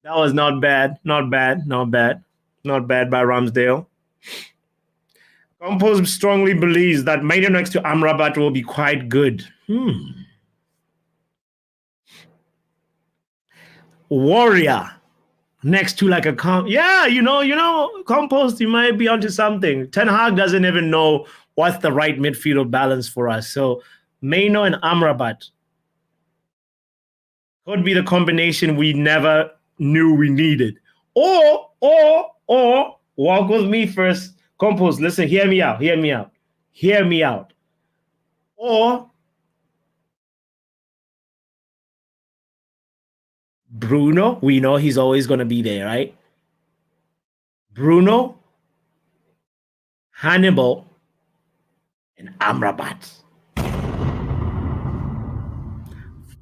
That was not bad. Not bad by Ramsdale. Compose strongly believes that Maino next to Amrabat will be quite good. Warrior next to like a Compost, you might be onto something. Ten Hag doesn't even know what's the right midfield balance for us. So Maino and Amrabat could be the combination we never knew we needed. Or walk with me first. Compost, listen, hear me out. Or Bruno, we know he's always going to be there, right? Bruno, Hannibal, and Amrabat.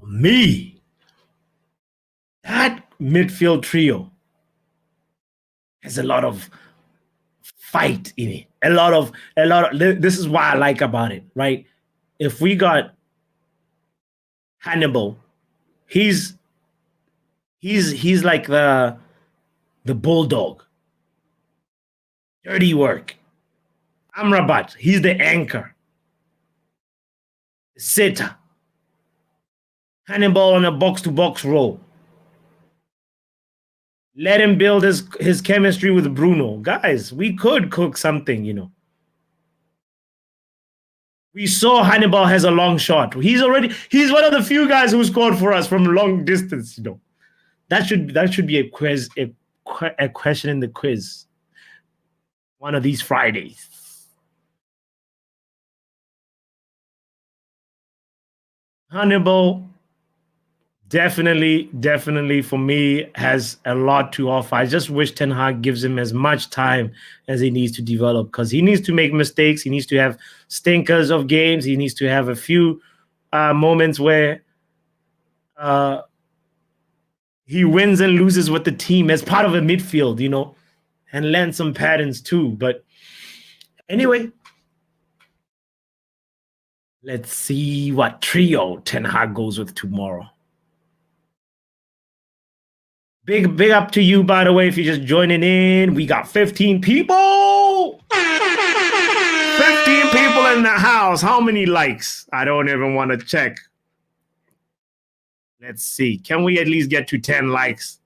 For me, that midfield trio has a lot of fight in it. A lot of. This is what I like about it, right? If we got Hannibal, he's like the bulldog. Dirty work. Amrabat, he's the anchor. Sitter. Hannibal on a box-to-box role. Let him build his chemistry with Bruno. Guys, we could cook something, We saw Hannibal has a long shot. He's one of the few guys who scored for us from long distance, That should be a quiz, a question in the quiz. One of these Fridays. Hannibal, definitely for me has a lot to offer. I just wish Ten Hag gives him as much time as he needs to develop, because he needs to make mistakes. He needs to have stinkers of games. He needs to have a few moments where he wins and loses with the team as part of a midfield, and learn some patterns too. But anyway, let's see what trio Ten Hag goes with tomorrow. Big up to you, by the way, if you're just joining in. We got 15 people. 15 people in the house. How many likes? I don't even want to check. Let's see. Can we at least get to 10 likes?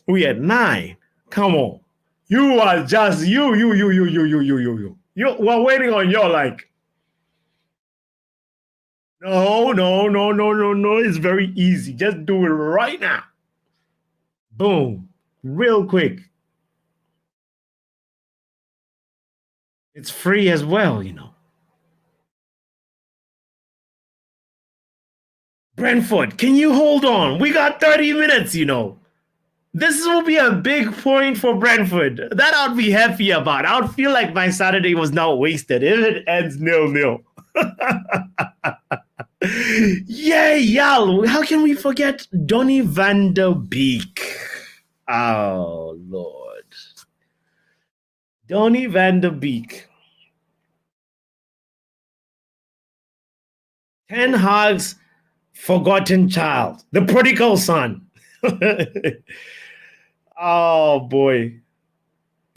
We at 9. Come on. You are just you. We're waiting on your like. No. It's very easy. Just do it right now. Boom. Real quick. It's free as well, Brentford, can you hold on? We got 30 minutes, This will be a big point for Brentford. That I'd be happy about. I would feel like my Saturday was not wasted if it ends 0-0. Yay, y'all. How can we forget Donny van der Beek? Oh, Lord. Donny van der Beek. Ten Hag's forgotten child. The prodigal son. Oh, boy.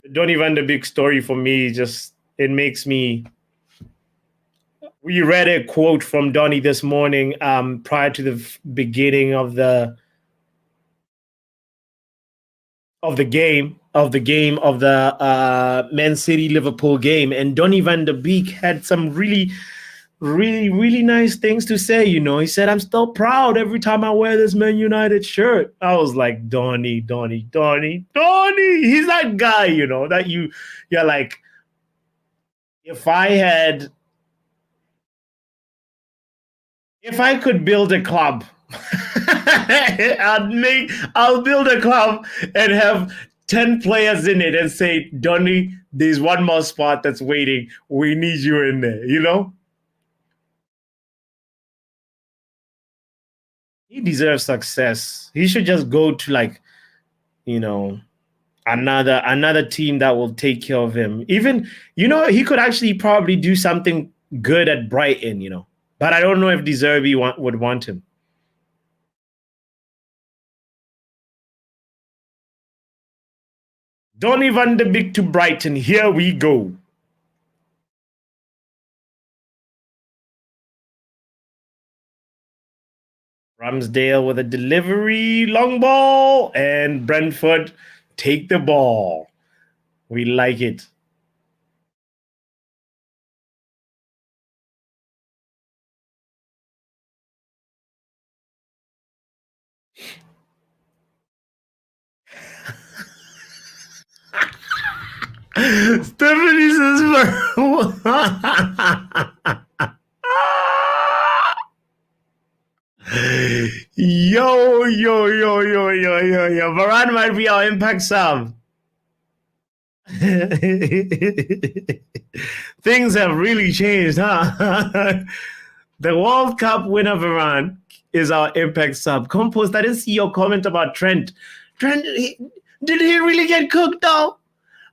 The Donny van der Beek story for me, it makes me... We read a quote from Donny this morning prior to the beginning of the game of the Man City Liverpool game, and Donny van der Beek had some really nice things to say. He said, "I'm still proud every time I wear this Man United shirt." I was like, Donny. He's that guy, that you're like, if I could build a club, I'll build a club and have 10 players in it and say, Donny, there's one more spot that's waiting. We need you in there, He deserves success. He should just go to another team that will take care of him. Even, he could actually probably do something good at Brighton, But I don't know if De Zerbi would want him. Donny van der Beek to Brighton. Here we go. Ramsdale with a delivery, long ball, and Brentford take the ball. We like it. Stephanie says, yo. Varane might be our impact sub. Things have really changed, huh? The World Cup winner Varane is our impact sub. Compost, I didn't see your comment about Trent. Did he really get cooked though?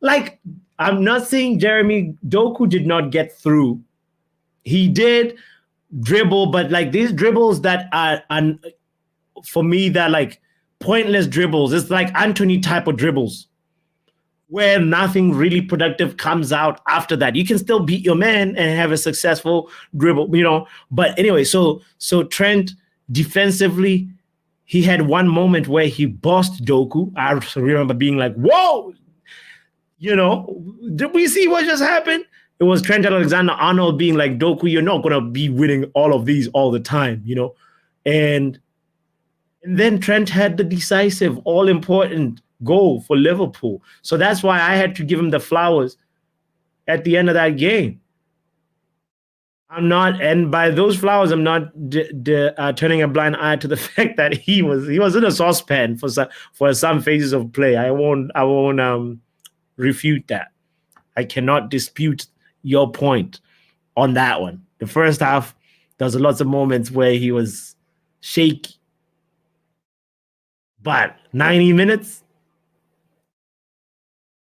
Like, I'm not saying Jeremy Doku did not get through. He did dribble, but like these dribbles that are for me, they're like pointless dribbles. It's like Antony type of dribbles where nothing really productive comes out after that. You can still beat your man and have a successful dribble, But anyway, so Trent defensively, he had one moment where he bossed Doku. I remember being like, whoa, did we see what just happened? It was Trent Alexander-Arnold being like, Doku, you're not going to be winning all of these all the time, And then Trent had the decisive, all-important goal for Liverpool. So that's why I had to give him the flowers at the end of that game. And by those flowers, I'm not turning a blind eye to the fact that he was in a saucepan for some phases of play. I won't refute that. I cannot dispute your point on that one. The first half, there was lots of moments where he was shaky. But 90 minutes,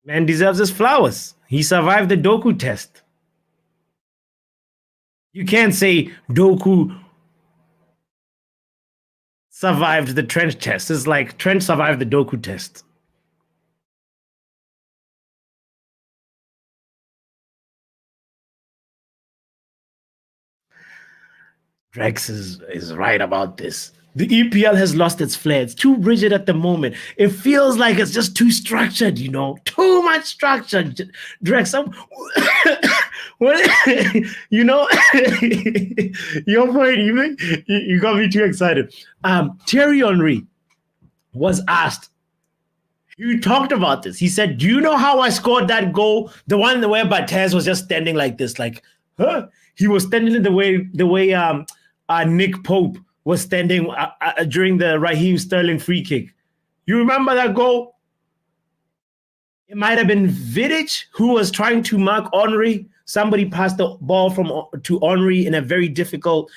man deserves his flowers. He survived the Doku test. You can't say Doku survived the Trent test. It's like Trent survived the Doku test. Drex is right about this. The EPL has lost its flair. It's too rigid at the moment. It feels like it's just too structured, too much structure. Drex, your point, you got me too excited. Thierry Henry was asked, you talked about this. He said, do you know how I scored that goal? The one where Barthez was just standing like this, like, huh? He was standing in the way Nick Pope was standing during the Raheem Sterling free kick. You remember that goal? It might have been Vidic who was trying to mark Henry. Somebody passed the ball to Henry in a very difficult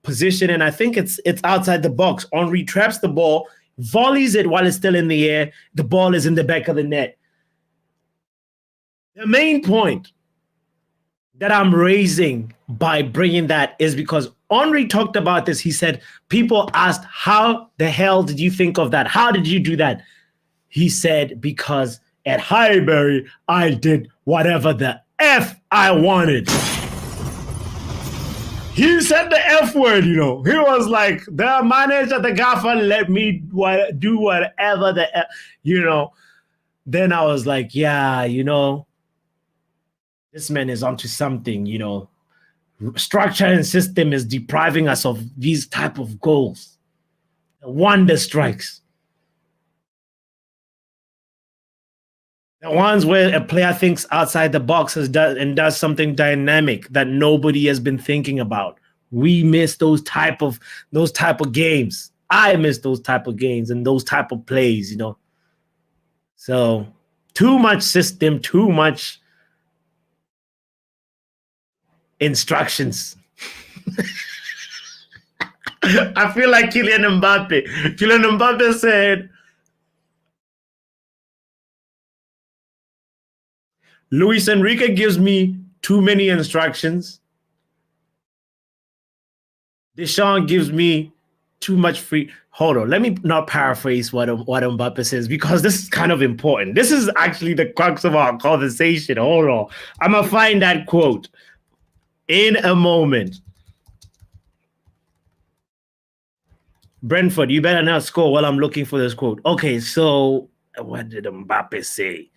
position, and I think it's outside the box. Henry traps the ball, volleys it while it's still in the air. The ball is in the back of the net. The main point that I'm raising by bringing that is because Henry talked about this. He said, people asked, how the hell did you think of that? How did you do that? He said, because at Highbury, I did whatever the F I wanted. He said the F word, He was like, the manager, the gaffer, let me do whatever the F, Then I was like, yeah, this man is onto something, Structure and system is depriving us of these type of goals. The wonder strikes. The ones where a player thinks outside the box and does something dynamic that nobody has been thinking about. We miss those type of games. I miss those type of games and those type of plays, So too much system, too much instructions. I feel like Kylian Mbappe. Kylian Mbappe said, Luis Enrique gives me too many instructions. Deschamps gives me too much free. Hold on, let me not paraphrase what Mbappe says, because this is kind of important. This is actually the crux of our conversation. Hold on. I'm going to find that quote in a moment. Brentford, you better not score while I'm looking for this quote. Okay, so what did Mbappe say?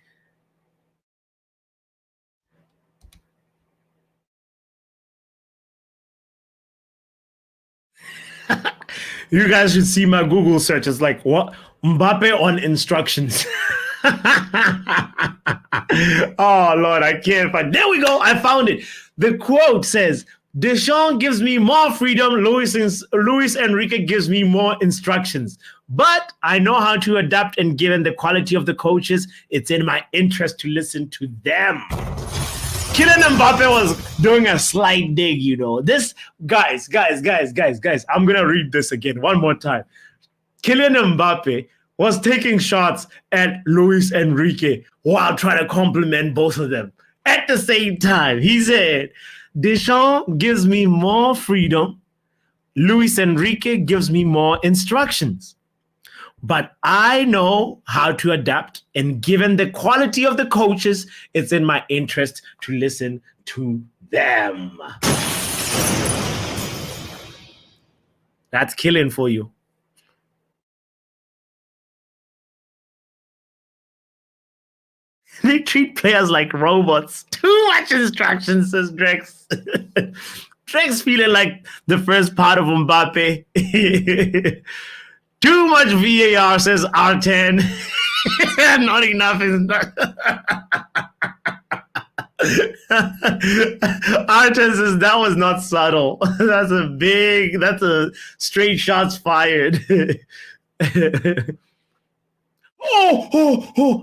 You guys should see my Google search. It's like, what? Mbappe on instructions. Oh, Lord, I can't find. There we go. I found it. The quote says, Deschamps gives me more freedom. Luis Enrique gives me more instructions. But I know how to adapt, and given the quality of the coaches, it's in my interest to listen to them. Kylian Mbappe was doing a slight dig, This, guys, I'm going to read this again one more time. Kylian Mbappe was taking shots at Luis Enrique while trying to compliment both of them. At the same time, he said, Deschamps gives me more freedom. Luis Enrique gives me more instructions. But I know how to adapt, and given the quality of the coaches, it's in my interest to listen to them. That's Kylian for you. They treat players like robots. Too much instructions, says Drex. Drex feeling like the first part of Mbappe. Too much VAR, says R10. Not enough. R10 says that was not subtle. That's a straight shots fired.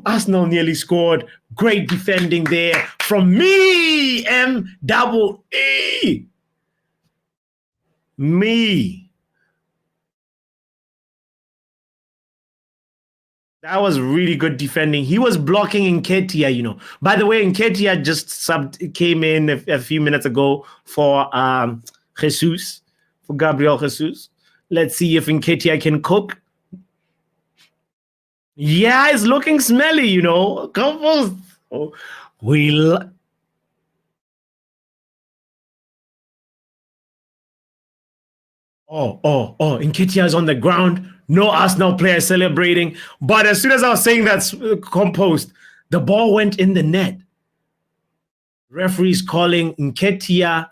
Arsenal nearly scored. Great defending there from me, M-double-E. Me. That was really good defending. He was blocking Nketiah, you know. By the way, Nketiah just came in a few minutes ago for Jesus, for Gabriel Jesus. Let's see if Nketiah can cook. Yeah, it's looking smelly, you know. Compost. Oh, Nketiah is on the ground. No Arsenal player celebrating. But as soon as I was saying that, Compost, the ball went in the net. Referees calling Nketiah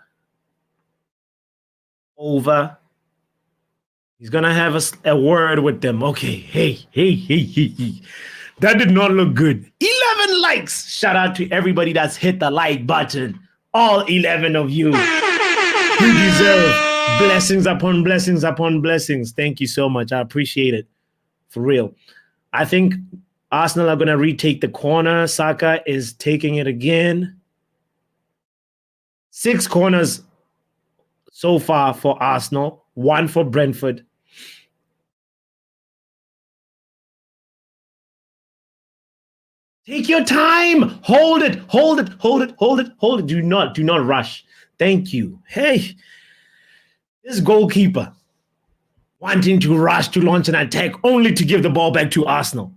over. He's gonna have a word with them. Okay, hey. That did not look good. 11 likes. Shout out to everybody that's hit the like button. All 11 of you. You deserve blessings upon blessings upon blessings. Thank you so much. I appreciate it. For real. I think Arsenal are going to retake the corner. Saka is taking it again. 6 corners so far for Arsenal, 1 for Brentford. Take your time. Hold it. Do not rush. Thank you. Hey, this goalkeeper wanting to rush to launch an attack only to give the ball back to Arsenal.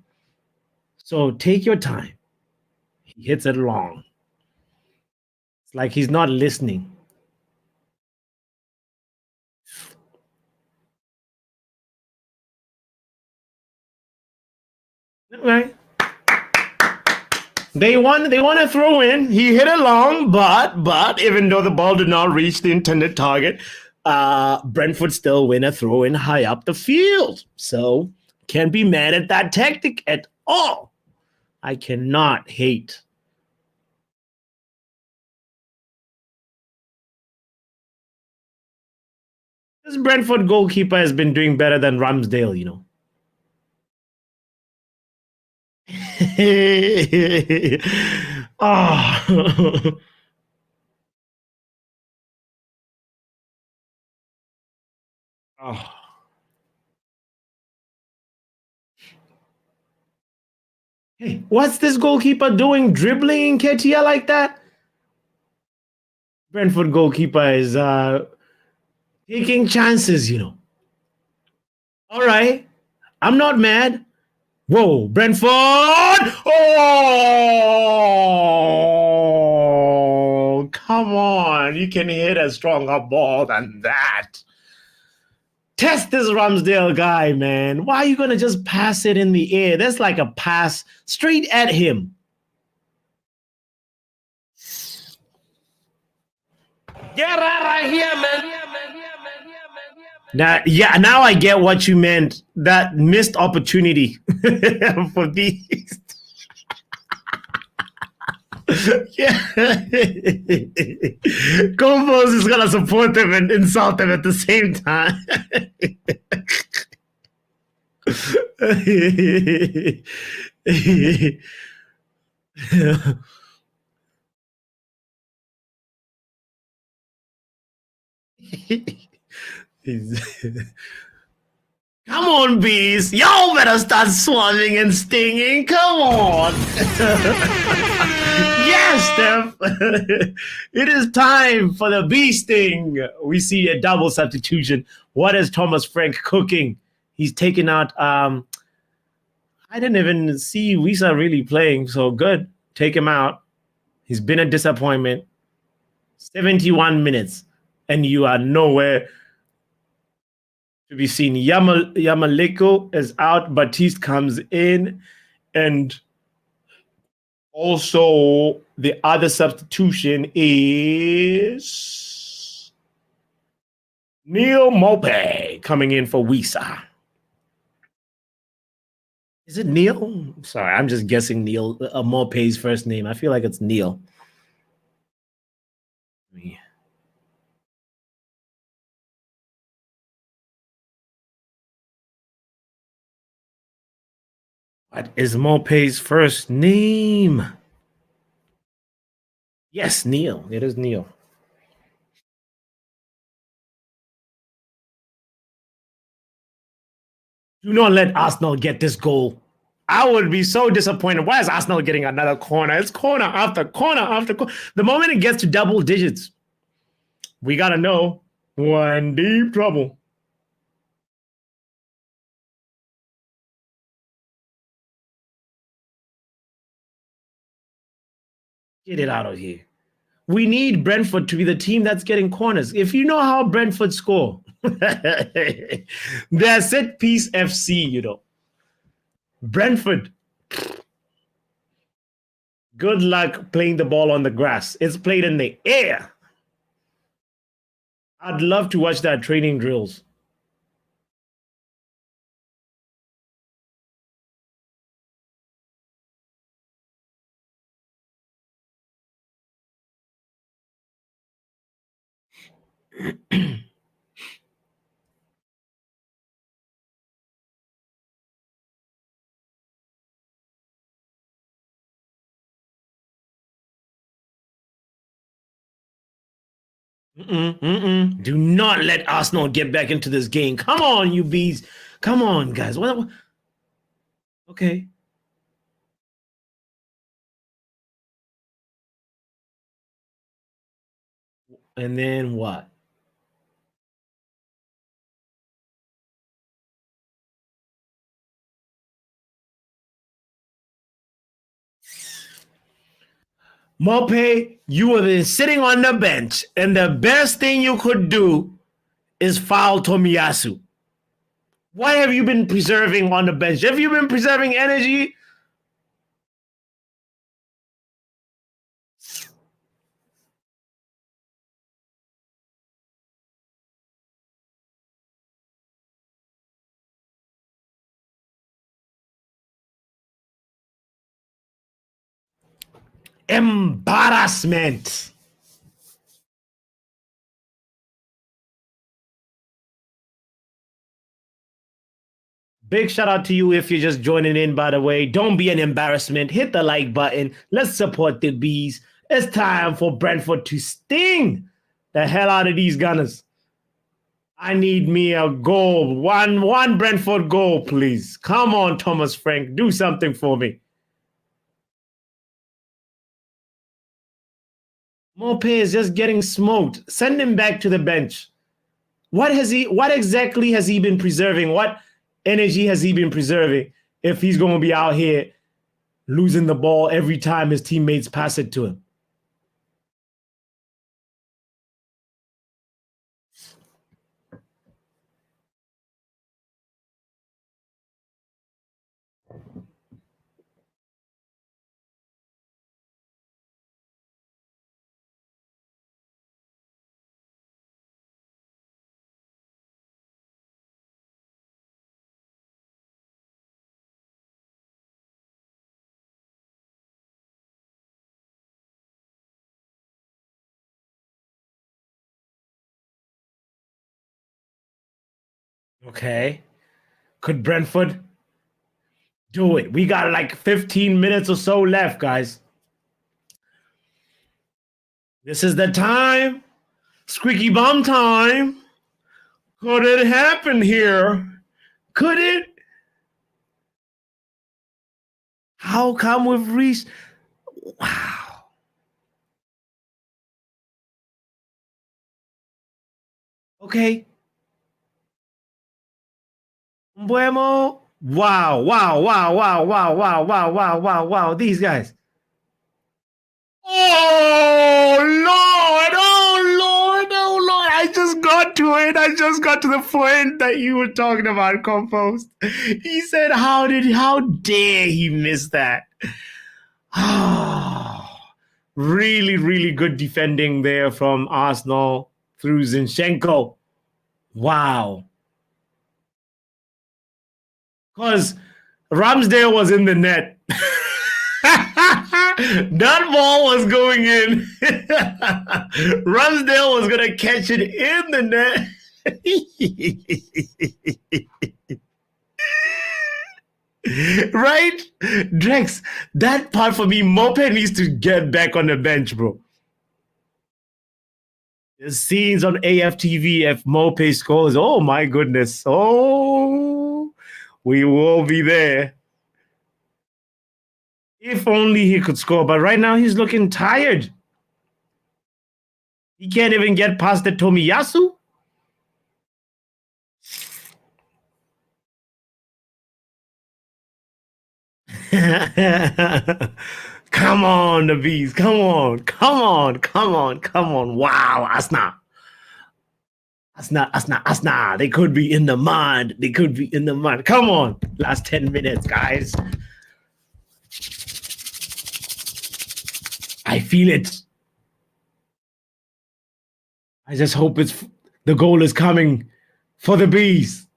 So take your time. He hits it long. It's like he's not listening. Right. They want to throw in. He hit it long, but even though the ball did not reach the intended target, Brentford still win a throw in high up the field. So can't be mad at that tactic at all. I cannot hate. This Brentford goalkeeper has been doing better than Ramsdale, you know. Oh. Oh. Hey, what's this goalkeeper doing, dribbling Nketiah like that? Brentford goalkeeper is taking chances, you know. All right, I'm not mad. Whoa, Brentford! Oh, come on. You can hit a stronger ball than that. Test this Ramsdale guy, man. Why are you going to just pass it in the air? That's like a pass straight at him. Get out of here, man. Now I get what you meant. That missed opportunity for these. Yeah. Combos is gonna support them and insult them at the same time. Come on, bees. Y'all better start swarming and stinging. Come on. Yes, Steph. It is time for the bee sting. We see a double substitution. What is Thomas Frank cooking? He's taking out I didn't even see Wisa really playing, so good. Take him out. He's been a disappointment. 71 minutes, and you are nowhere to be seen. Yamaleko is out. Batiste comes in, and also the other substitution is Neil Mope coming in for Wisa. Is it Neil? Sorry, I'm just guessing Neil. Mope's first name. I feel like it's Neil. What is Mope's first name? Yes, Neil. It is Neil. Do not let Arsenal get this goal. I would be so disappointed. Why is Arsenal getting another corner? It's corner after corner after corner. The moment it gets to double digits, we got to know we're in deep trouble. Get it out of here. We need Brentford to be the team that's getting corners. If you know how Brentford score, they're set piece FC, you know. Brentford, good luck playing the ball on the grass. It's played in the air. I'd love to watch that training drills. Do not let Arsenal get back into this game. Come on, you bees. Come on, guys. What? Okay. And then what? Mope, you have been sitting on the bench, and the best thing you could do is foul Tomiyasu. What have you been preserving on the bench? Have you been preserving energy? Embarrassment. Big shout out to you if you're just joining in, by the way. Don't be an embarrassment. Hit the like button. Let's support the bees. It's time for Brentford to sting the hell out of these Gunners. I need me a goal. One Brentford goal, please. Come on, Thomas Frank. Do something for me. Mope is just getting smoked. Send him back to the bench. What exactly has he been preserving? What energy has he been preserving if he's going to be out here losing the ball every time his teammates pass it to him? Okay. Could Brentford do it? We got like 15 minutes or so left, guys. This is the time. Squeaky bum time. Could it happen here? Could it? How come we've reached? Wow. Okay. Bueno. Wow. These guys. Oh, Lord. I just got to it. I just got to the point that you were talking about, Compost. He said, how dare he miss that? Really good defending there from Arsenal through Zinchenko. Wow. Because Ramsdale was in the net. That ball was going in. Ramsdale was going to catch it in the net. Right? Drex, that part for me, Mope needs to get back on the bench, bro. The scenes on AFTV if Mope scores. Oh, my goodness. Oh, we will be there. If only he could score, but right now he's looking tired. He can't even get past the Tomiyasu. Come on, the bees. Come on. Come on. Come on. Come on. Wow, Assna. Assna. They could be in the mud. They could be in the mud. Come on. Last 10 minutes, guys. I feel it. I just hope the goal is coming for the bees.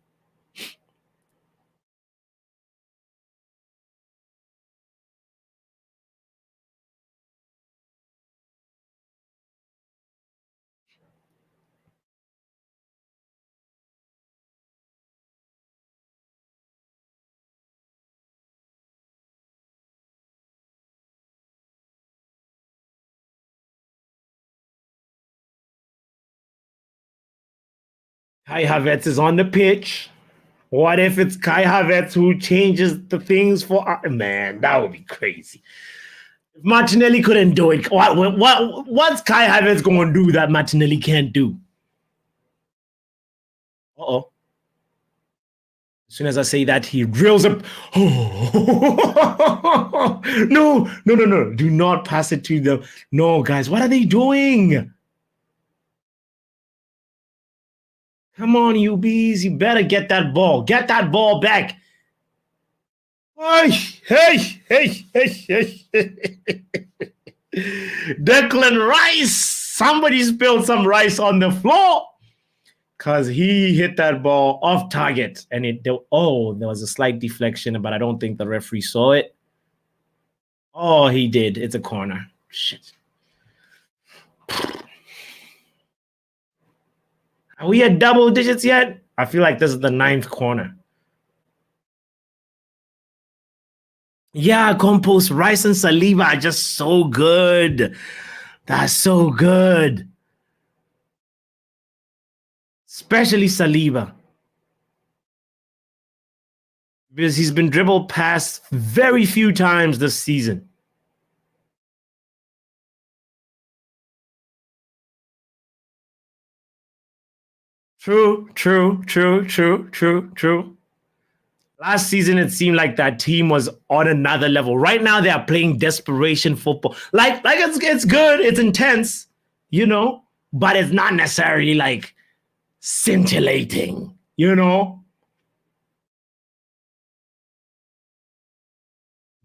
Kai Havertz is on the pitch. What if it's Kai Havertz who changes the things for... Man, that would be crazy. If Martinelli couldn't do it, what's Kai Havertz going to do that Martinelli can't do? Uh-oh. As soon as I say that, he drills up. Oh. No. Do not pass it to them. No, guys, what are they doing? Come on, you bees. You better get that ball. Get that ball back. Hey. Declan Rice. Somebody spilled some rice on the floor because he hit that ball off target. And there was a slight deflection, but I don't think the referee saw it. Oh, he did. It's a corner. Shit. Are we at double digits yet? I feel like this is the 9th corner. Yeah, Compost, Rice and Saliba are just so good. That's so good. Especially Saliba. Because he's been dribbled past very few times this season. True. Last season, it seemed like that team was on another level. Right now, they are playing desperation football. Like it's good, it's intense, but it's not necessarily like scintillating,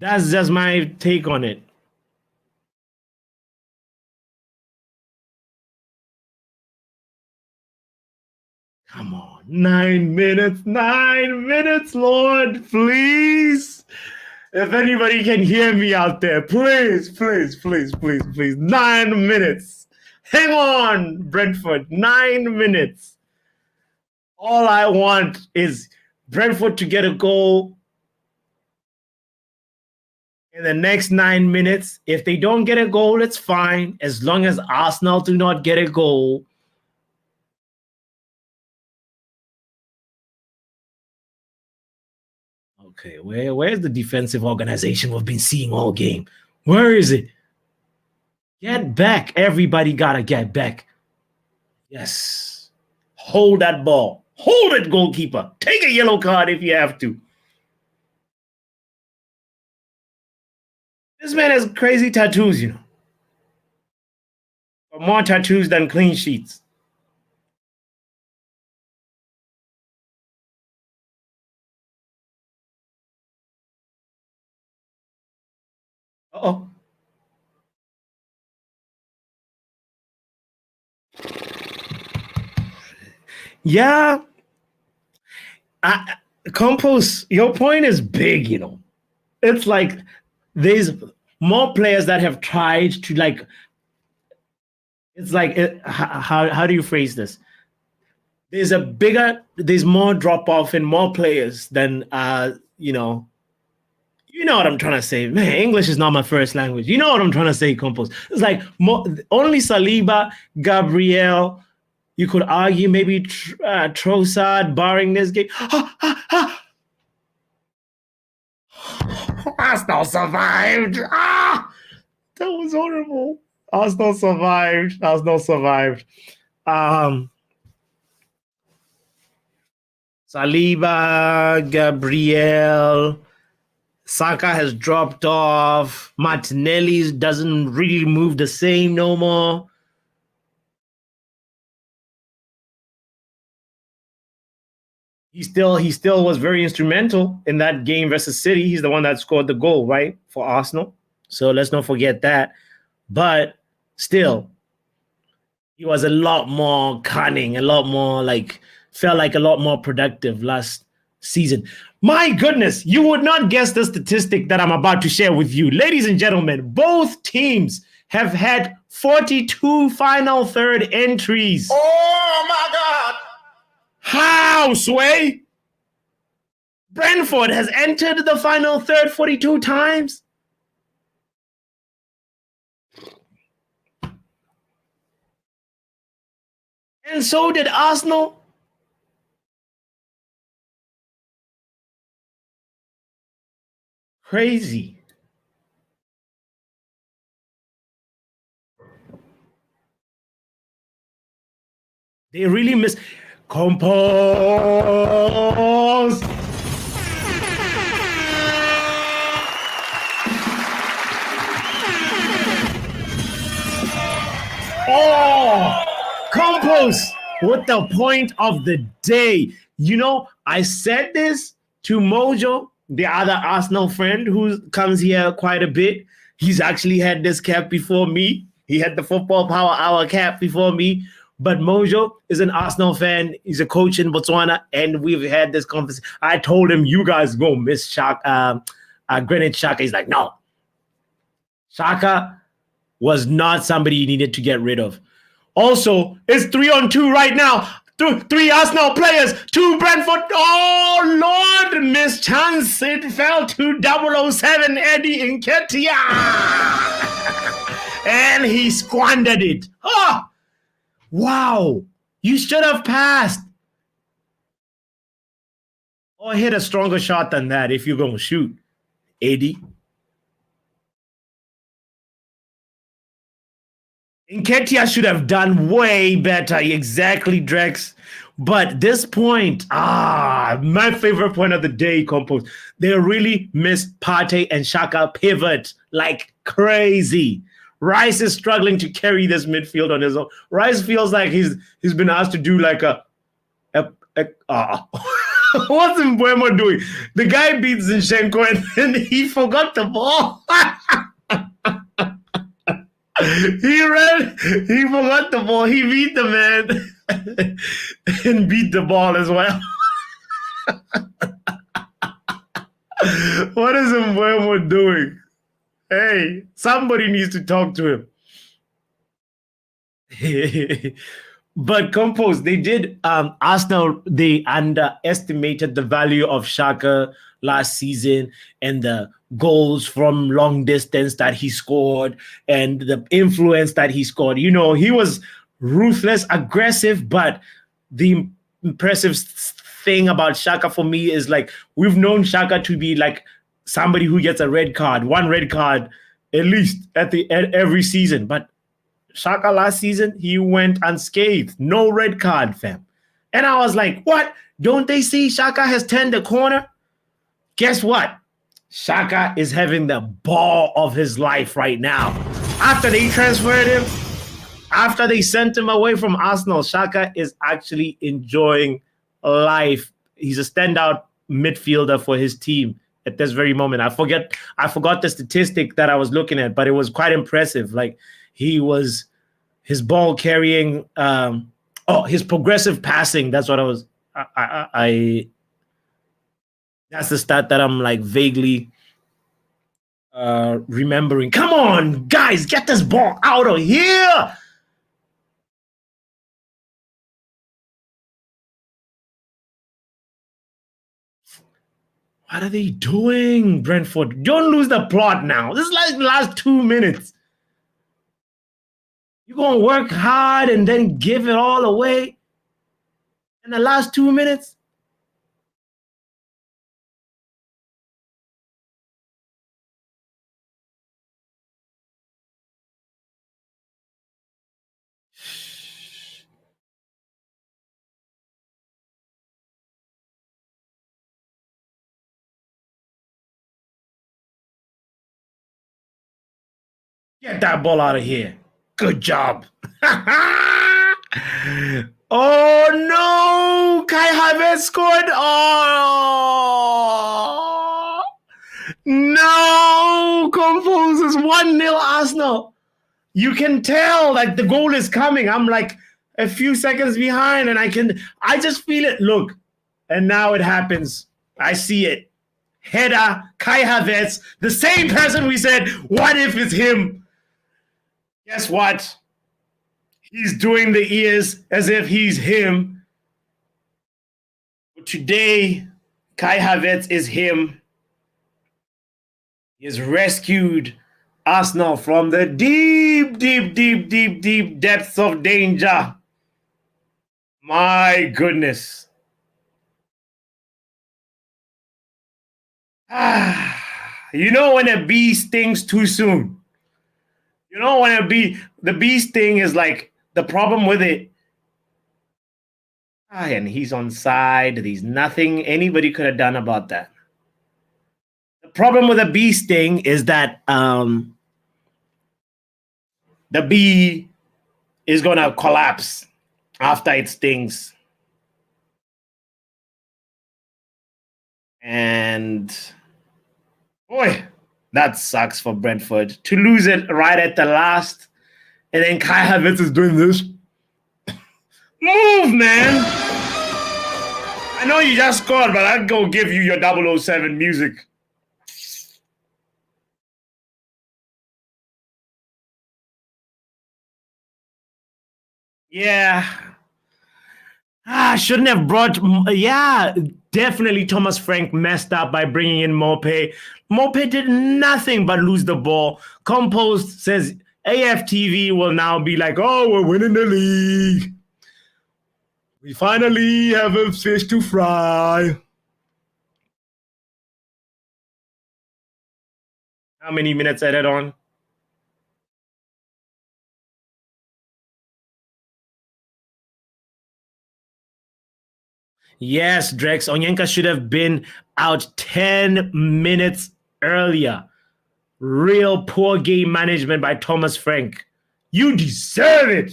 That's just my take on it. Come on, 9 minutes, Lord, please. If anybody can hear me out there, please. 9 minutes. Hang on, Brentford, 9 minutes. All I want is Brentford to get a goal in the next 9 minutes. If they don't get a goal, it's fine. As long as Arsenal do not get a goal. Okay, where's the defensive organization we've been seeing all game? Where is it? Get back. Everybody got to get back. Yes. Hold that ball. Hold it, goalkeeper. Take a yellow card if you have to. This man has crazy tattoos, More tattoos than clean sheets. Uh-oh. Yeah. Compost, your point is big, It's like there's more players that have tried to it's like, how do you phrase this? There's more drop-off in more players than, you know what I'm trying to say. Man, English is not my first language. You know what I'm trying to say, Compost. It's like only Saliba, Gabriel, you could argue maybe Trossard, barring this game. Arsenal survived. That was horrible. Arsenal survived. Arsenal survived. Saliba, Gabriel, Saka has dropped off. Martinelli doesn't really move the same no more. He still was very instrumental in that game versus City. He's the one that scored the goal, right, for Arsenal. So let's not forget that. But still, he was a lot more cunning, a lot more felt like a lot more productive last season. My goodness, you would not guess the statistic that I'm about to share with you. Ladies and gentlemen, both teams have had 42 final third entries. Oh my God! How, Sway? Brentford has entered the final third 42 times. And so did Arsenal. Crazy. They really miss Compose. Oh, Compose with the point of the day. You know, I said this to Mojo, the other Arsenal friend who comes here quite a bit. He's actually had this cap before me. He had the Football Power Hour cap before me. But Mojo is an Arsenal fan. He's a coach in Botswana, and we've had this conversation. I told him, you guys go miss Shaka, Granit Xhaka. He's like, no. Xhaka was not somebody you needed to get rid of. Also, it's 3-on-2 right now. Three Arsenal players, 2 Brentford. Oh, Lord, miss chance. It fell to 007 Eddie Nketiah. And he squandered it. Oh, wow. You should have passed. Or hit a stronger shot than that if you're going to shoot, Eddie. Nketiah should have done way better. Exactly, Drex. But this point, my favorite point of the day, Compose. They really missed Partey and Xhaka pivot like crazy. Rice is struggling to carry this midfield on his own. Rice feels like he's been asked to do like what's Mbeumo doing? The guy beats Zinchenko and then he forgot the ball. He forgot the ball. He beat the man and beat the ball as well. What is Mbeumo doing? Hey, somebody needs to talk to him. But Compose, they did Arsenal, they underestimated the value of Xhaka last season and the goals from long distance that he scored and the influence that he scored. You know, he was ruthless, aggressive, but the impressive thing about Xhaka for me is like we've known Xhaka to be like somebody who gets a red card, one red card at least at every season. But Xhaka last season, he went unscathed. No red card, fam. And I was like, what? Don't they see Xhaka has turned the corner? Guess what? Xhaka is having the ball of his life right now. After they transferred him, after they sent him away from Arsenal, Xhaka is actually enjoying life. He's a standout midfielder for his team at this very moment. I forgot the statistic that I was looking at, but it was quite impressive. Like his ball carrying, his progressive passing. That's what that's the stat that I'm like vaguely remembering. Come on, guys, get this ball out of here. What are they doing, Brentford? Don't lose the plot now. This is like the last 2 minutes. You're going to work hard and then give it all away in the last 2 minutes? Get that ball out of here. Good job. Oh no! Kai Havertz scored. Oh no! Composes 1-0 Arsenal. You can tell like the goal is coming. I'm like a few seconds behind, and I just feel it. Look, and now it happens. I see it. Header, Kai Havertz, the same person we said, what if it's him? Guess what? He's doing the ears as if he's him. But today, Kai Havertz is him. He has rescued Arsenal from the deep, deep, deep, deep, deep depths of danger. My goodness. You know when a bee stings too soon? You know when the bee sting is like the problem with it. And he's on side. There's nothing anybody could have done about that. The problem with a bee sting is that the bee is going to collapse after it stings. And boy, that sucks for Brentford to lose it right at the last. And then Kai Havertz is doing this. Move, man. I know you just scored, but I'll go give you your 007 music. Yeah. Shouldn't have brought. Yeah, definitely Thomas Frank messed up by bringing in Mope. Mope did nothing but lose the ball. Compost says AFTV will now be like, oh, we're winning the league. We finally have a fish to fry. How many minutes added on? Yes, Drex. Onyenka should have been out 10 minutes earlier. Real poor game management by Thomas Frank. You deserve it.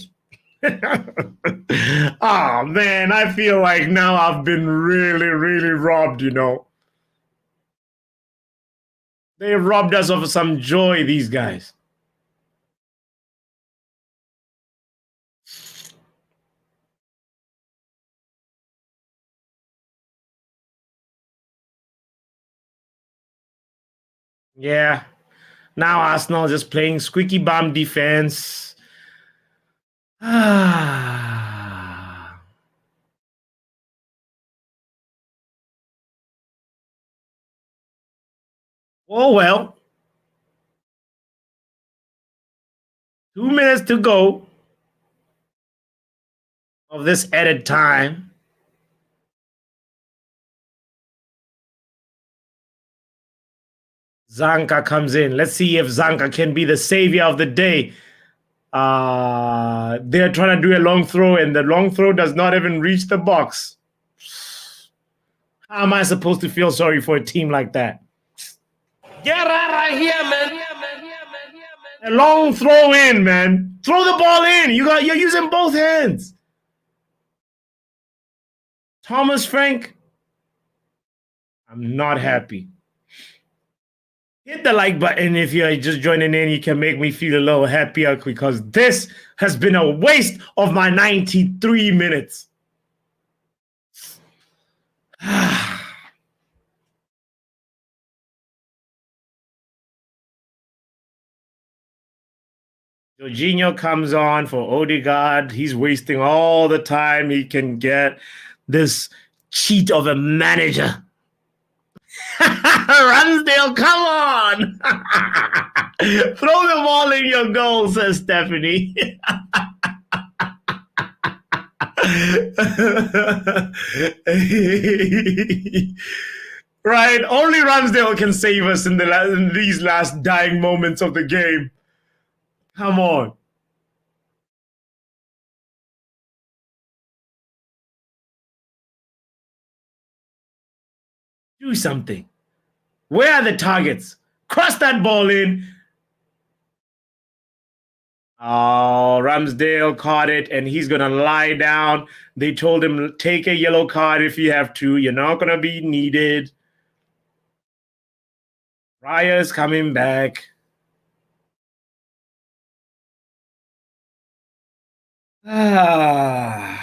Oh, man, I feel like now I've been really, really robbed, you know. They robbed us of some joy, these guys. Yeah. Now Arsenal just playing squeaky bum defense. Oh, well. 2 minutes to go of this added time. Zanka comes in. Let's see if Zanka can be the savior of the day. They're trying to do a long throw, and the long throw does not even reach the box. How am I supposed to feel sorry for a team like that? Get out of here, man. A long throw in, man. Throw the ball in. You're using both hands. Thomas Frank, I'm not happy. Hit the like button if you're just joining in. You can make me feel a little happier because this has been a waste of my 93 minutes. Jorginho comes on for Odegaard. He's wasting all the time he can get. This cheat of a manager. Ramsdale, come on! Throw the ball in your goal, says Stephanie. Right? Only Ramsdale can save us in these last dying moments of the game. Come on. Do something. Where are the targets? Cross that ball in. Oh, Ramsdale caught it, and he's going to lie down. They told him, take a yellow card if you have to. You're not going to be needed. Raya's coming back. Ah.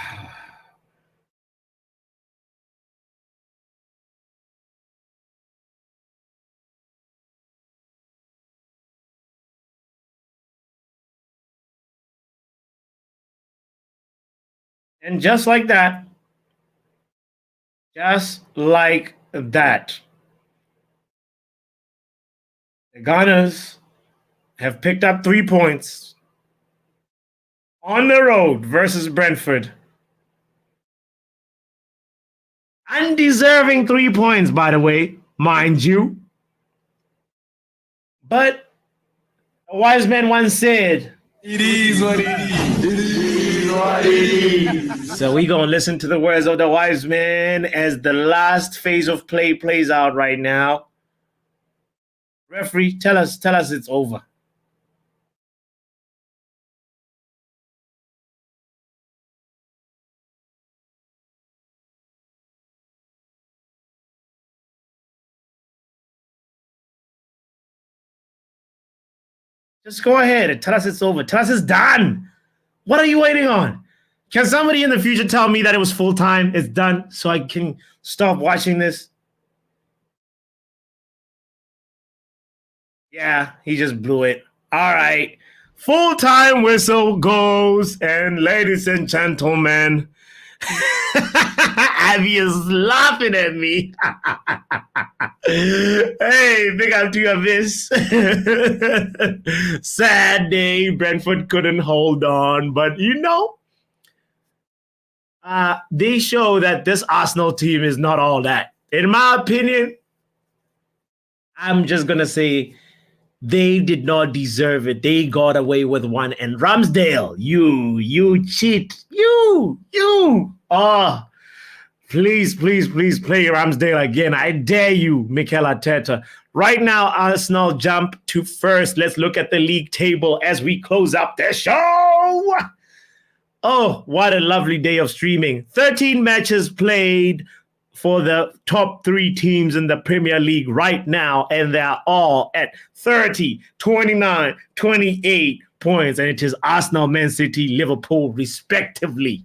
And just like that, the Gunners have picked up 3 points on the road versus Brentford. Undeserving 3 points, by the way, mind you. But a wise man once said, It is what it is. It is what it is. So we're going to listen to the words of the wise man as the last phase of play plays out right now. Referee, tell us it's over. Just go ahead and tell us it's over. Tell us it's done. What are you waiting on? Can somebody in the future tell me that it was full time? It's done, so I can stop watching this? Yeah, he just blew it. All right. Full-time whistle goes, and ladies and gentlemen, Abby is laughing at me. Hey, big up to you, miss. Sad day. Brentford couldn't hold on, but they show that this Arsenal team is not all that. In my opinion, I'm just going to say they did not deserve it. They got away with one. And Ramsdale, you cheat. You. Oh, please play Ramsdale again. I dare you, Mikel Arteta. Right now, Arsenal jump to first. Let's look at the league table as we close up the show. Oh, what a lovely day of streaming. 13 matches played for the top 3 teams in the Premier League right now, and they're all at 30, 29, 28 points, and it is Arsenal, Man City, Liverpool, respectively.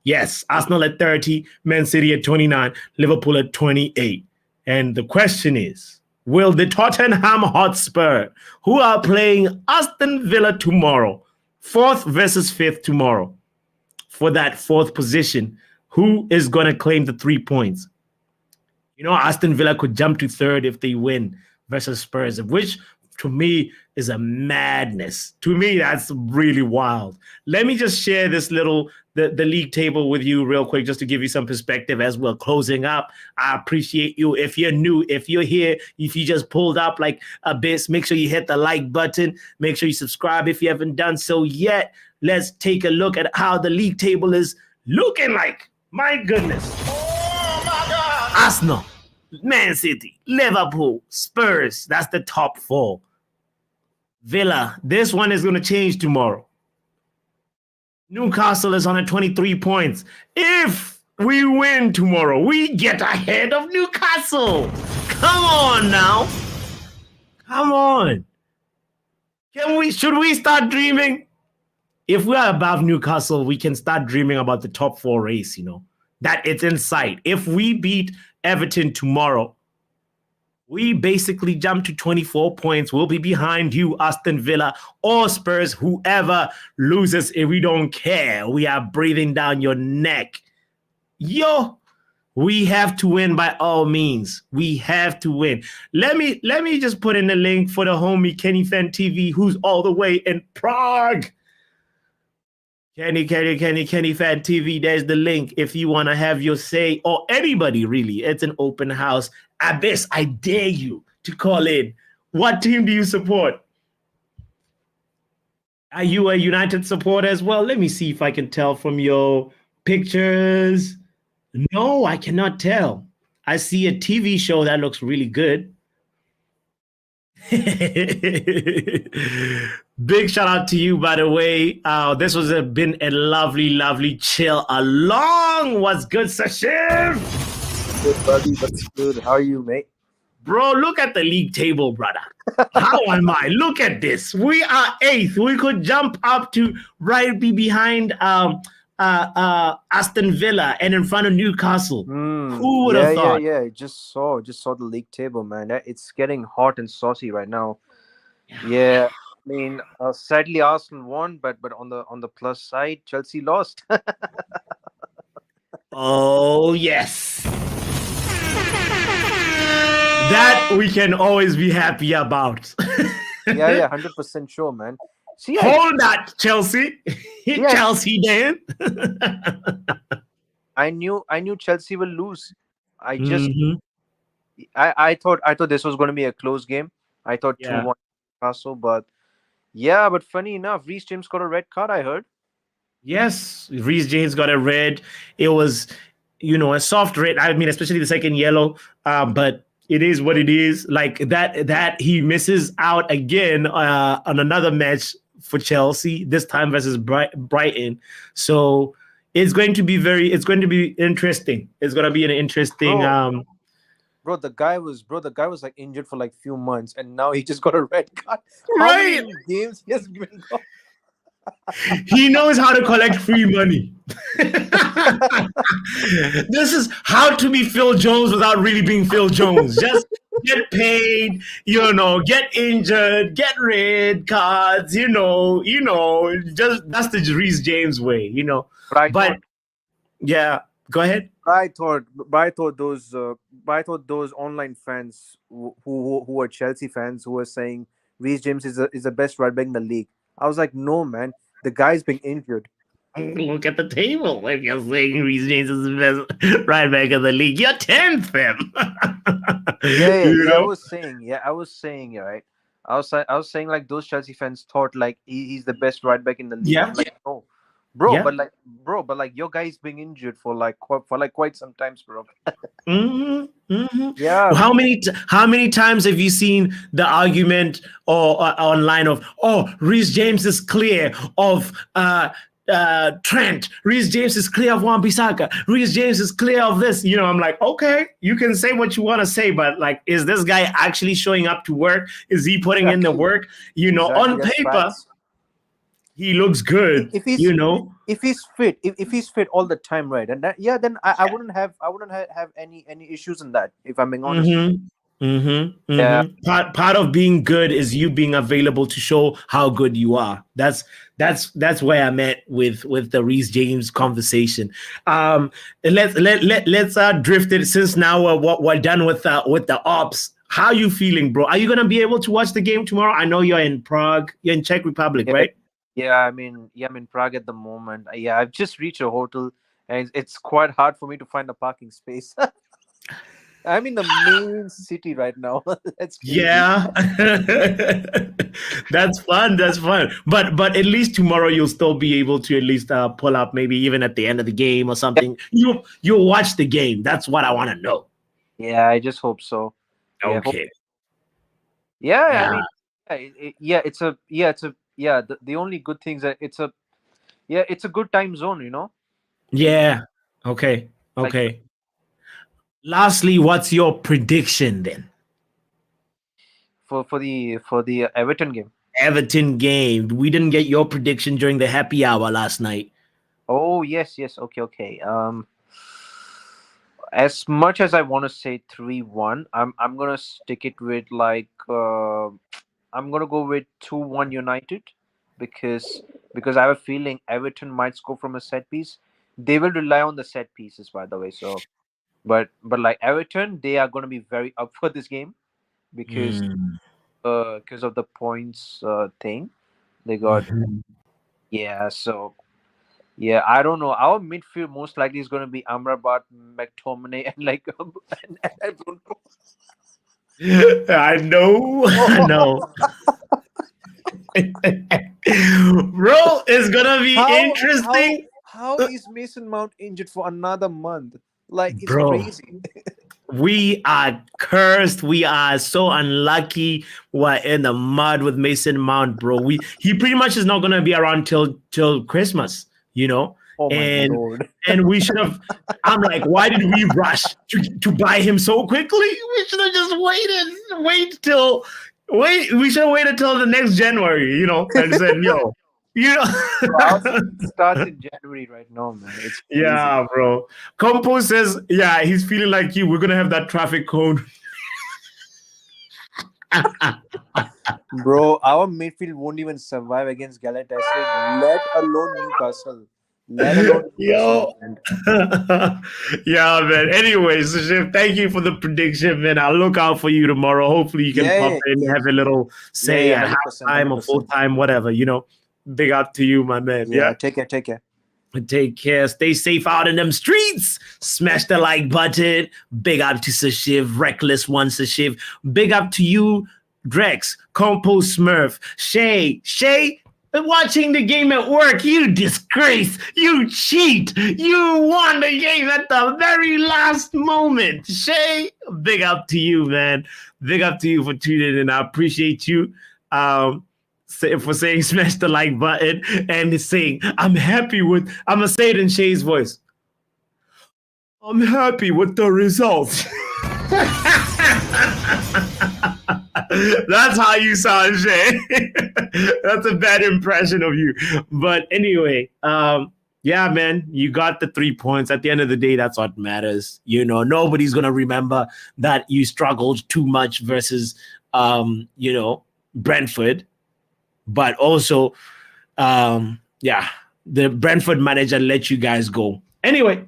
Yes, Arsenal at 30, Man City at 29, Liverpool at 28. And the question is, will the Tottenham Hotspur, who are playing Aston Villa tomorrow, 4th versus 5th tomorrow, for that 4th position, who is going to claim the 3 points? Aston Villa could jump to 3rd if they win versus Spurs, which to me is a madness. To me, that's really wild. Let me just share this the league table with you real quick, just to give you some perspective as we're closing up. I appreciate you. If you're new, if you're here, if you just pulled up like a bit, make sure you hit the like button. Make sure you subscribe if you haven't done so yet. Let's take a look at how the league table is looking like. My goodness. Oh my God. Arsenal, Man City, Liverpool, Spurs. That's the top 4. Villa, this one is going to change tomorrow. Newcastle is on 23 points. If we win tomorrow, we get ahead of Newcastle. Come on now. Come on. Should we start dreaming? If we are above Newcastle, we can start dreaming about the top 4 race, that it's in sight. If we beat Everton tomorrow, we basically jump to 24 points. We'll be behind you, Aston Villa or Spurs, whoever loses. If we don't care, we are breathing down your neck. We have to win by all means. We have to win. Let me just put in the link for the homie Kenny Fan TV, who's all the way in Prague. Kenny Fan TV, there's the link if you want to have your say, or anybody really. It's an open house. Abyss, I dare you to call in. What team do you support? Are you a United supporter as well? Let me see if I can tell from your pictures. No, I cannot tell. I see a TV show that looks really good. Big shout out to you, by the way. This was been a lovely, lovely chill along. What's good, Sashim? Good, buddy. What's good? How are you, mate? Bro, look at the league table, brother. How am I? Look at this. We are eighth. We could jump up to be behind Aston Villa and in front of Newcastle. Who would have thought? Yeah. Just saw the league table, man. It's getting hot and saucy right now. Yeah. I mean, sadly, Arsenal won, but on the plus side, Chelsea lost. Oh yes. That we can always be happy about. yeah, 100% sure, man. See, Hold that, Chelsea. Chelsea, Dan. I knew Chelsea will lose. I just, I thought this was going to be a close game. I thought 2-1 Newcastle, but funny enough, Reece James got a red card. I heard. Yes, Reece James got a red. It was, a soft red. I mean, especially the second yellow. But it is what it is. Like that he misses out again on another match for Chelsea, this time versus Brighton. So it's going to be interesting. It's going to be an interesting. Bro, the guy was like injured for like few months, and now he just got a red card. Right. How many games he has been gone? He knows how to collect free money. This is how to be Phil Jones without really being Phil Jones. Just get paid, get injured, get red cards, just that's the Reece James way, But yeah, go ahead. I thought those online fans who are Chelsea fans who were saying Reece James is the best right back in the league. I was like, no, man, the guy's been injured. Look at the table. If you're saying Reece James is the best right back in the league, you're 10th, fam. I was saying, right. I was saying like those Chelsea fans thought like he's the best right back in the league. Yeah. Like, no. Bro, but your guy's being injured for quite some times, bro. Yeah. How many times have you seen the argument or online of Reece James is clear of Trent, Reece James is clear of Wan-Bissaka, Reece James is clear of this. I'm like, okay, you can say what you want to say, but like, is this guy actually showing up to work? Is he putting in the work? Exactly. On paper, he looks good. If he's fit, if he's fit all the time, right? And then I wouldn't have any issues in that, if I'm being honest. Yeah. Part of being good is you being available to show how good you are. That's where I'm at with the Reece James conversation. Let's drift it, since now we're done with the ops. How are you feeling, bro? Are you gonna be able to watch the game tomorrow? I know you're in Prague. You're in Czech Republic, right? Yeah, I'm in Prague at the moment. Yeah, I've just reached a hotel, and it's quite hard for me to find a parking space. I'm in the main city right now. That's crazy. Yeah. That's fun. But at least tomorrow you'll still be able to at least pull up, maybe even at the end of the game or something. You'll watch the game. That's what I want to know. Yeah, I just hope so. Okay. Yeah. I mean, the only good things that it's a good time zone, Yeah. Okay. Lastly, what's your prediction then? For the Everton game. Everton game. We didn't get your prediction during the happy hour last night. Oh yes. Okay. As much as I want to say 3-1, I'm gonna stick it with like I'm gonna go with 2-1 United, because I have a feeling Everton might score from a set piece. They will rely on the set pieces, by the way. So, but like Everton, they are gonna be very up for this game because of the points thing they got. Yeah. So. Yeah, I don't know. Our midfield most likely is going to be Amrabat, McTominay, and like I don't know. I know. Bro, it's gonna be interesting. How is Mason Mount injured for another month? Like, it's Bro, crazy. We are cursed. We are so unlucky. We're in the mud with Mason Mount, bro. He pretty much is not gonna be around till Christmas, you know. Oh my And lord. and we should have. I'm like, why did we rush to buy him so quickly? We should have just wait. We should have waited until the next January, you know, and said, yo, you know. Our season starts in January right now, man. It's crazy. Yeah, bro. Compo says, yeah, he's feeling like you. We're gonna have that traffic cone. Bro, our midfield won't even survive against Galatasaray, let alone Newcastle. Let alone Yo. Newcastle, man. Yeah, man. Anyways, so Shiv, thank you for the prediction, man. I'll look out for you tomorrow. Hopefully you can pop in and have a little say at 100%, halftime or 100%. full time, whatever, you know. Big up to you, my man. Yeah, take care. Take care. Stay safe out in them streets. Smash the like button. Big up to Sashiv. Reckless one, Sashiv. Big up to you, Drex, Compo Smurf, Shay, watching the game at work. You disgrace. You cheat. You won the game at the very last moment. Shay, big up to you, man. Big up to you for tuning in. I appreciate you. For saying smash the like button and saying I'm gonna say it in Shay's voice. I'm happy with the results. That's how you sound, Shay. That's a bad impression of you. But anyway, yeah, man, you got the 3 points. At the end of the day, that's what matters. You know, nobody's gonna remember that you struggled too much versus you know, Brentford. But also, yeah, the Brentford manager let you guys go. Anyway,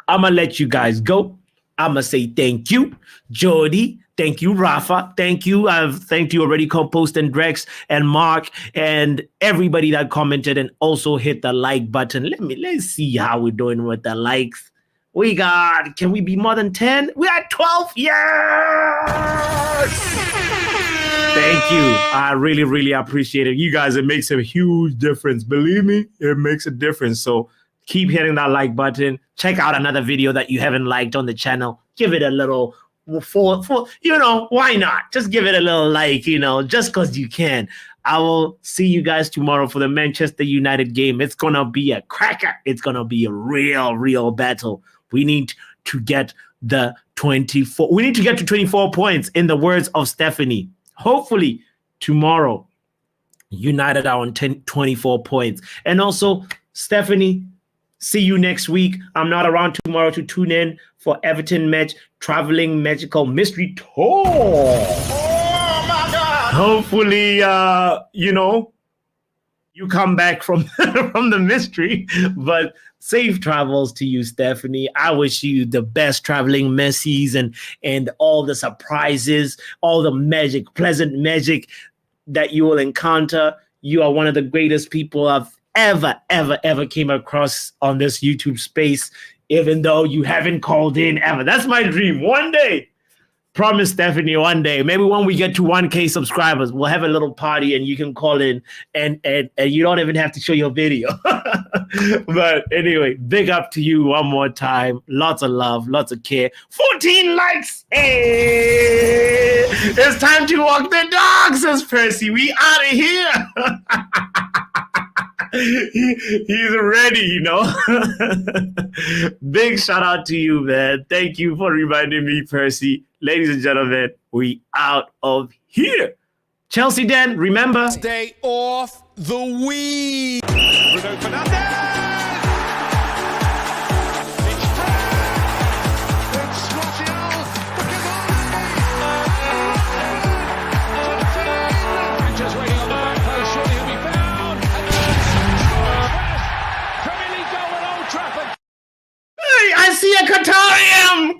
I'm going to let you guys go. I'm going to say thank you, Jody. Thank you, Rafa. Thank you. I've thanked you already, Compost and Drex and Mark and everybody that commented and also hit the like button. Let's see how we're doing with the likes. Can we be more than 10? We're at 12. Yes! Thank you. I really, really appreciate it. You guys, it makes a huge difference. Believe me, it makes a difference. So keep hitting that like button. Check out another video that you haven't liked on the channel. Give it a little, you know, why not? Just give it a little like, you know, just because you can. I will see you guys tomorrow for the Manchester United game. It's going to be a cracker. It's going to be a real battle. We need to get the 24. We need to get to 24 points in the words of Stephanie. Hopefully tomorrow, United are on 24 points. And also, Stephanie, see you next week. I'm not around tomorrow to tune in for Everton match, traveling magical mystery tour. Oh my God! Hopefully, you know, you come back from from the mystery, but safe travels to you, Stephanie. I wish you the best traveling Messies and all the surprises, all the magic, pleasant magic that you will encounter. You are one of the greatest people I've ever came across on this YouTube space, even though you haven't called in ever. That's my dream. One day. Promise, Stephanie, one day, maybe when we get to 1K subscribers, we'll have a little party and you can call in and you don't even have to show your video. But anyway, big up to you one more time. Lots of love, lots of care. 14 likes. Hey, it's time to walk the dog, says Percy. We out of here. He's ready, you know. Big shout out to you, man. Thank you for reminding me, Percy. Ladies and gentlemen, we out of here. Chelsea Den, remember, Stay off the weed. Bruno Fernandes. It's Martial. Just waiting on the back post. Surely he'll be found. Premier League goal at Old Trafford. hey, I see a Qatarium.